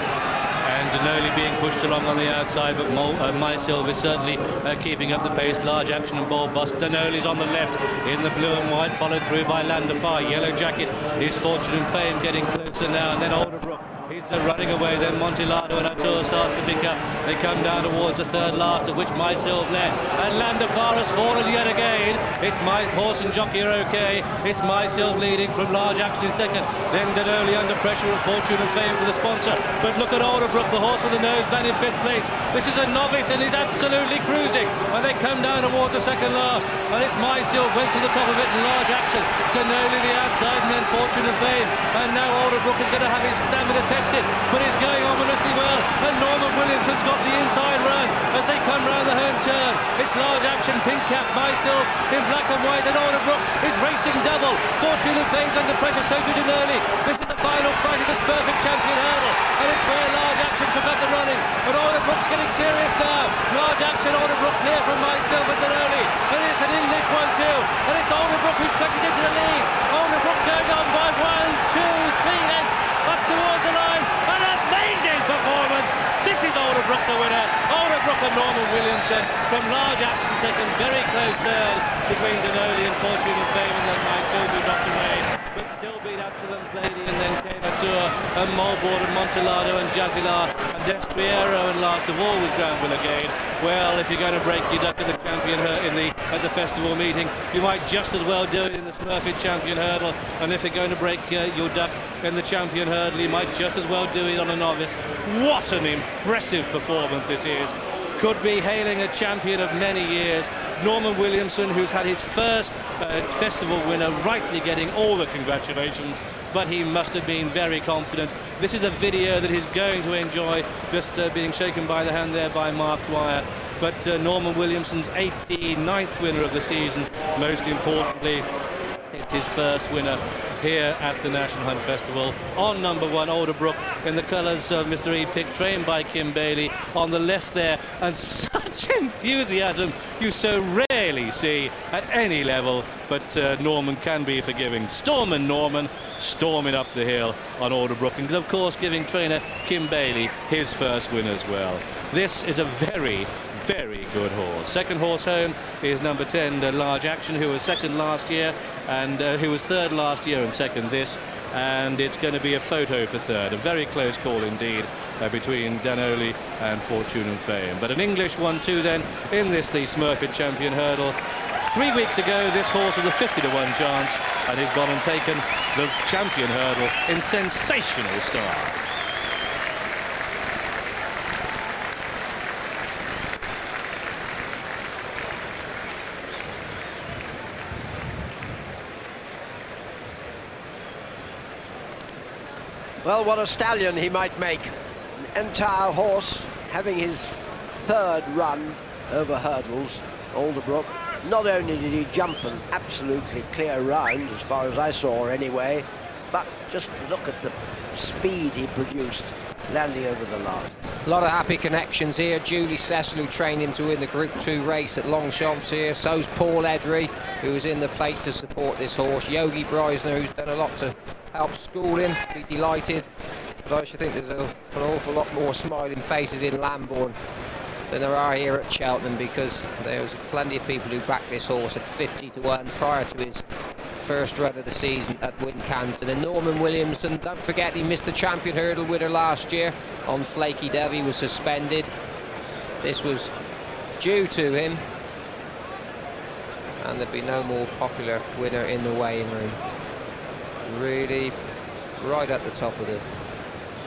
A: And Danoli being pushed along on the outside, but Mysilv is certainly keeping up the pace. Large Action and Bold Boss. Danoli's on the left in the blue and white, followed through by Landafar. Yellow jacket is Fortune and Fame getting closer now, and then Alderbrook. He's running away, then Montelado and Artur starts to pick up. They come down towards the third last, of which Mysilv led. And Landafar has fallen yet again. It's my horse and jockey are okay. It's Mysilv leading from Large Action in second. Then Danoli under pressure of Fortune and Fame for the sponsor. But look at Alderbrook, the horse with the nose band in fifth place. This is a novice and he's absolutely cruising. And they come down towards the second last. And it's Mysilv went to the top of it in Large Action. Danoli the outside and then Fortune and Fame. And now Alderbrook is going to have his stamina tested, but he's going ominously well. And Norman Williamson's got the inside run as they come round the home turn. It's Large Action, pink cap, Mysilv in black and white, and Alderbrook is racing double. Fortune and Fame's under pressure, so too Danoli. This is the final fight of the Smurfit Champion hurdle, and it's where Large Action took up the running. But Alderbrook's getting serious now. Large Action, Alderbrook clear from Mysilv and Danoli, and it's an English one too. And it's Alderbrook who stretches into the lead. Alderbrook going on by 1, 2, 3 lengths up towards the line. An amazing performance. This is Alderbrook the winner. Alderbrook and Norman Williamson from Large Action second, very close third between Danoli and Fortune and Fame, and then Mysilv who dropped away, but still beat Absalom's Lady, and then came Artur and Mulboard and Montelado and Jazila and Destriero, and last of all was Granville again. Well, if you're going to break your duck at the champion at the festival meeting, you might just as well do it in the Smurfit Champion hurdle, and if you're going to break your duck in the champion hurdle, you might just as well do it on a novice. What an impressive performance this is. Could be hailing a champion of many years. Norman Williamson, who's had his first festival winner, rightly getting all the congratulations, but he must have been very confident. This is a video that he's going to enjoy, just being shaken by the hand there by Mark Dwyer. But Norman Williamson's 89th winner of the season, most importantly, it's his first winner here at the National Hunt Festival. On number one, Alderbrook in the colours of Mr. E. Pick, trained by Kim Bailey on the left there, and such enthusiasm you so rarely see at any level, but Norman can be forgiving. Stormin' Norman storming up the hill on Alderbrook, and of course giving trainer Kim Bailey his first win as well. This is a very, very good horse. Second horse home is number 10, Large Action, who was second last year, and who was third last year and second this, and it's going to be a photo for third. A very close call indeed between Danoli and Fortune and Fame. But an English 1-2 then in the Smurfit Champion hurdle. 3 weeks ago this horse was a 50 to 1 chance, and he's gone and taken the champion hurdle in sensational style.
B: Well, what a stallion he might make. An entire horse having his third run over hurdles, Alderbrook. Not only did he jump an absolutely clear round, as far as I saw anyway, but just look at the speed he produced landing over the line.
H: A lot of happy connections here. Julie Cecil, who trained him to win the Group 2 race at Longchamps here. So's Paul Edry, who's in the plate to support this horse. Yogi Breisner, who's done a lot to help school him. Be delighted. But I should think there's an awful lot more smiling faces in Lambourne than there are here at Cheltenham, because there's plenty of people who backed this horse at 50 to 1 prior to his first run of the season at Wincanton. And Norman Williamson, don't forget, he missed the champion hurdle winner last year on Flaky Dove. He was suspended. This was due to him, and there'd be no more popular winner in the weighing room. Really right at the top of the...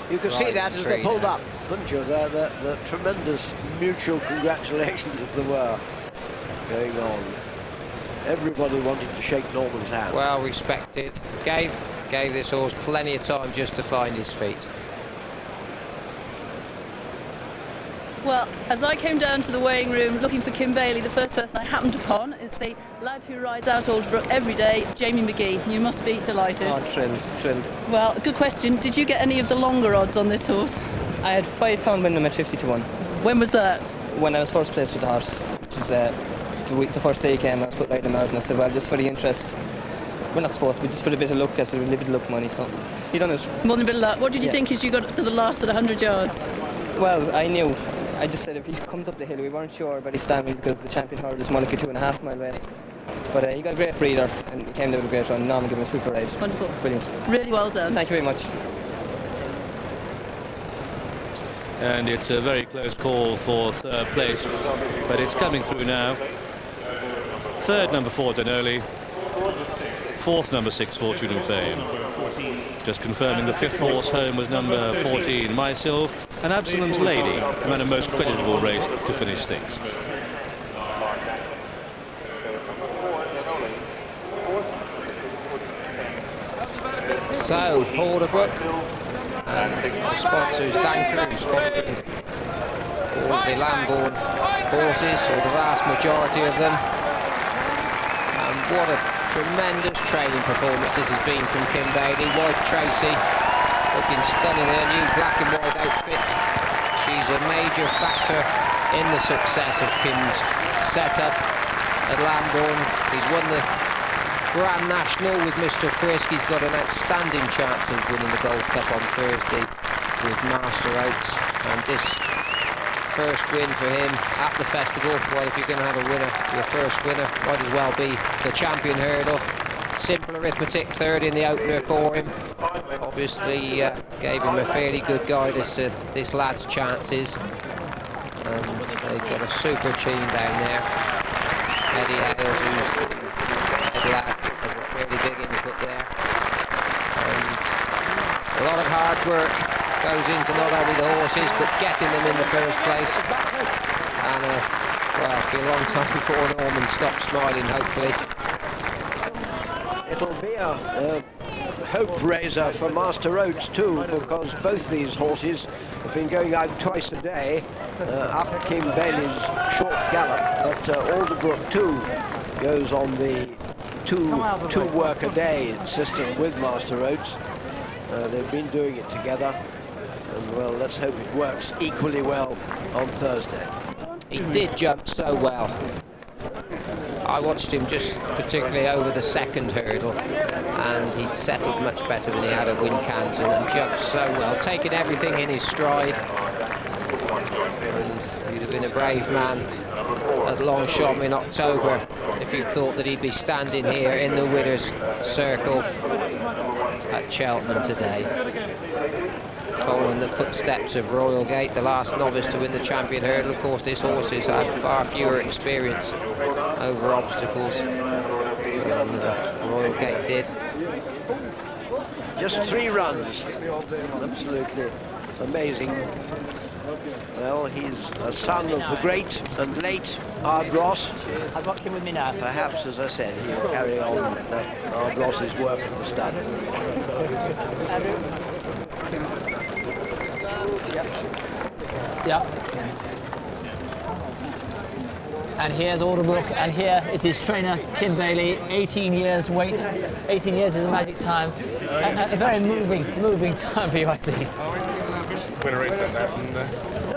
B: You could see that as they pulled up. Wouldn't you? The tremendous mutual congratulations there were going on. Everybody wanted to shake Norman's hand.
H: Well respected. Gave this horse plenty of time just to find his feet.
P: Well, as I came down to the weighing room looking for Kim Bailey, the first person I happened upon is the lad who rides out Alderbrook every day, Jamie McGee. You must be delighted.
Q: Oh, thrilled.
P: Well, good question. Did you get any of the longer odds on this horse?
Q: I had £5 win them at 50 to 1.
P: When was that?
Q: When I was first placed with the horse, which was the first day he came, I was put right him out, and I said, well, just for the interest, we're not supposed to be, just for a bit of luck. I said, a little bit of luck money, so he done it.
P: More than a bit of luck. What did you think as you got to the last of the 100 yards?
Q: Well, I knew. I just said if he comes up the hill, we weren't sure about his stamina because the champion hurdle is Monica 2.5 mile race. But he got a great breather and he came down with a great run. Norman gave him a super ride.
P: Wonderful.
Q: Brilliant.
P: Really well done.
Q: Thank you very much.
A: And it's a very close call for third place, but it's coming through now. Third, number 4, Denoli. Fourth, number 6, Fortune and Fame. Just confirming the 5th horse home was number 14, Myself, and Absalom's Lady ran a most creditable race to finish 6th.
H: So, Alderbrook and sponsors Dan Cruz sponsoring all the Lambourne horses, or the vast majority of them. And what a tremendous training performance this has been from Kim Bailey. Wife Tracy looking stunning in her new black and white outfit. She's a major factor in the success of Kim's setup at Lambourne. He's won the Grand National with Mr. Frisk. He's got an outstanding chance of winning the Gold Cup on Thursday with Master Oates, and this first win for him at the festival. Well, if you're going to have a winner, your first winner might as well be the champion hurdle. Simple arithmetic, third in the opener for him. Obviously gave him a fairly good guide as to this lad's chances, and they've got a super team down there. Eddie Hales, who's the head lad, has a fairly big input there, and a lot of hard work goes into not only the horses but getting them in the first place. And well, it'll be a long time before Norman stops smiling, hopefully.
B: It'll be a hope raiser for Master Oates too, because both these horses have been going out twice a day, up Kim Bailey's short gallop, but Alderbrook too goes on the two work a day system with Master Oates. They've been doing it together, and well, let's hope it works equally well on Thursday.
H: He did jump so well. I watched him just particularly over the second hurdle, and he'd settled much better than he had at Wincanton and jumped so well, taking everything in his stride. And he'd have been a brave man at Longchamp in October if you thought that he'd be standing here in the winner's circle at Cheltenham today, following the footsteps of Royal Gate, the last novice to win the champion hurdle. Of course, this horse has had far fewer experience over obstacles than Royal Gate did.
B: Just 3 runs, absolutely amazing. Well, he's a son of the great and late Ardross.
D: I've got him with me now.
B: Perhaps, as I said, he'll carry on Ardross's work in the stud.
D: Yeah. And here's Alderbrook, and here is his trainer, Kim Bailey. 18 years wait. 18 years is a magic time. A very moving time for you, I see.
F: Win a race like that, and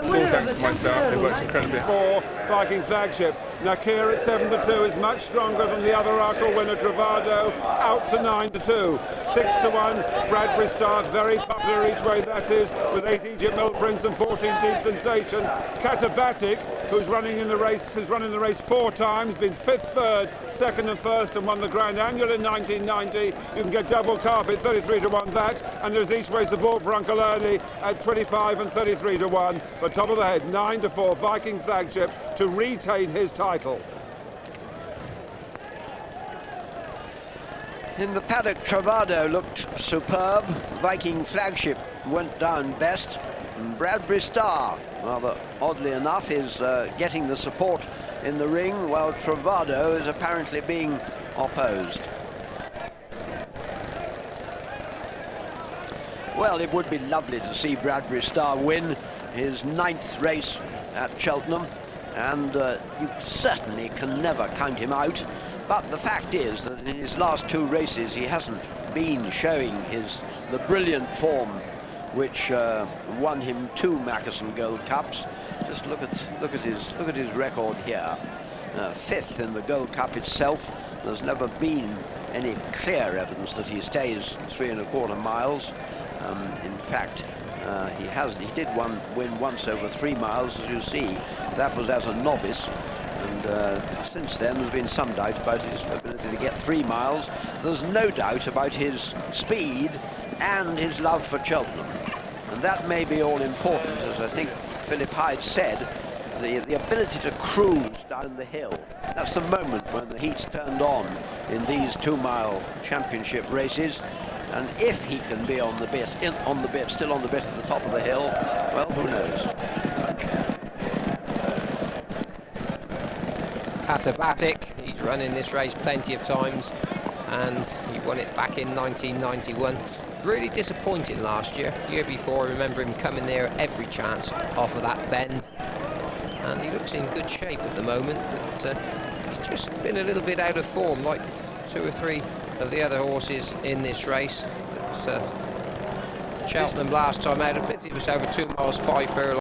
F: it's all thanks to my staff. They worked incredibly hard. 4 Viking Flagship. Nakir at 7-2 is much stronger than the other Arkle winner, Travado, out to 9-2. 6-1, Bradbury Star, very popular each way that is, with 8 Egypt Mill Prince and 14 Deep Sensation. Katabatic, who's running in the race, has run in the race 4 times, been 5th, 3rd, 2nd and 1st, and won the Grand Annual in 1990. You can get double carpet, 33-1 that, and there's each way support for Uncle Ernie at 25 and 33-1. But top of the head, 9-4, Viking Flagship to retain his title.
B: In the paddock, Travado looked superb. Viking Flagship went down best. And Bradbury Star, rather oddly enough, is getting the support in the ring, while Travado is apparently being opposed. Well, it would be lovely to see Bradbury Star win his 9th race at Cheltenham, and you certainly can never count him out. But the fact is that in his last 2 races he hasn't been showing the brilliant form which won him 2 Mackeson Gold Cups. Just look at his record here. 5th in the Gold Cup itself. There's never been any clear evidence that he stays 3 1/4 miles. In fact, he did win once over 3 miles, as you see. That was as a novice, and since then there's been some doubt about his ability to get 3 miles. There's no doubt about his speed and his love for Cheltenham, and that may be all important, as I think Philip Hyde said, the ability to cruise down the hill. That's the moment when the heat's turned on in these 2-mile championship races. And if he can be on the bit, still on the bit at the top of the hill, well, who knows?
H: Katabatic, he's run in this race plenty of times, and he won it back in 1991. Really disappointing last year. The year before, I remember him coming there every chance off of that bend, and he looks in good shape at the moment, but he's just been a little bit out of form, like 2 or 3 of the other horses in this race. Cheltenham last time out, it was over 2 miles 5 furlongs.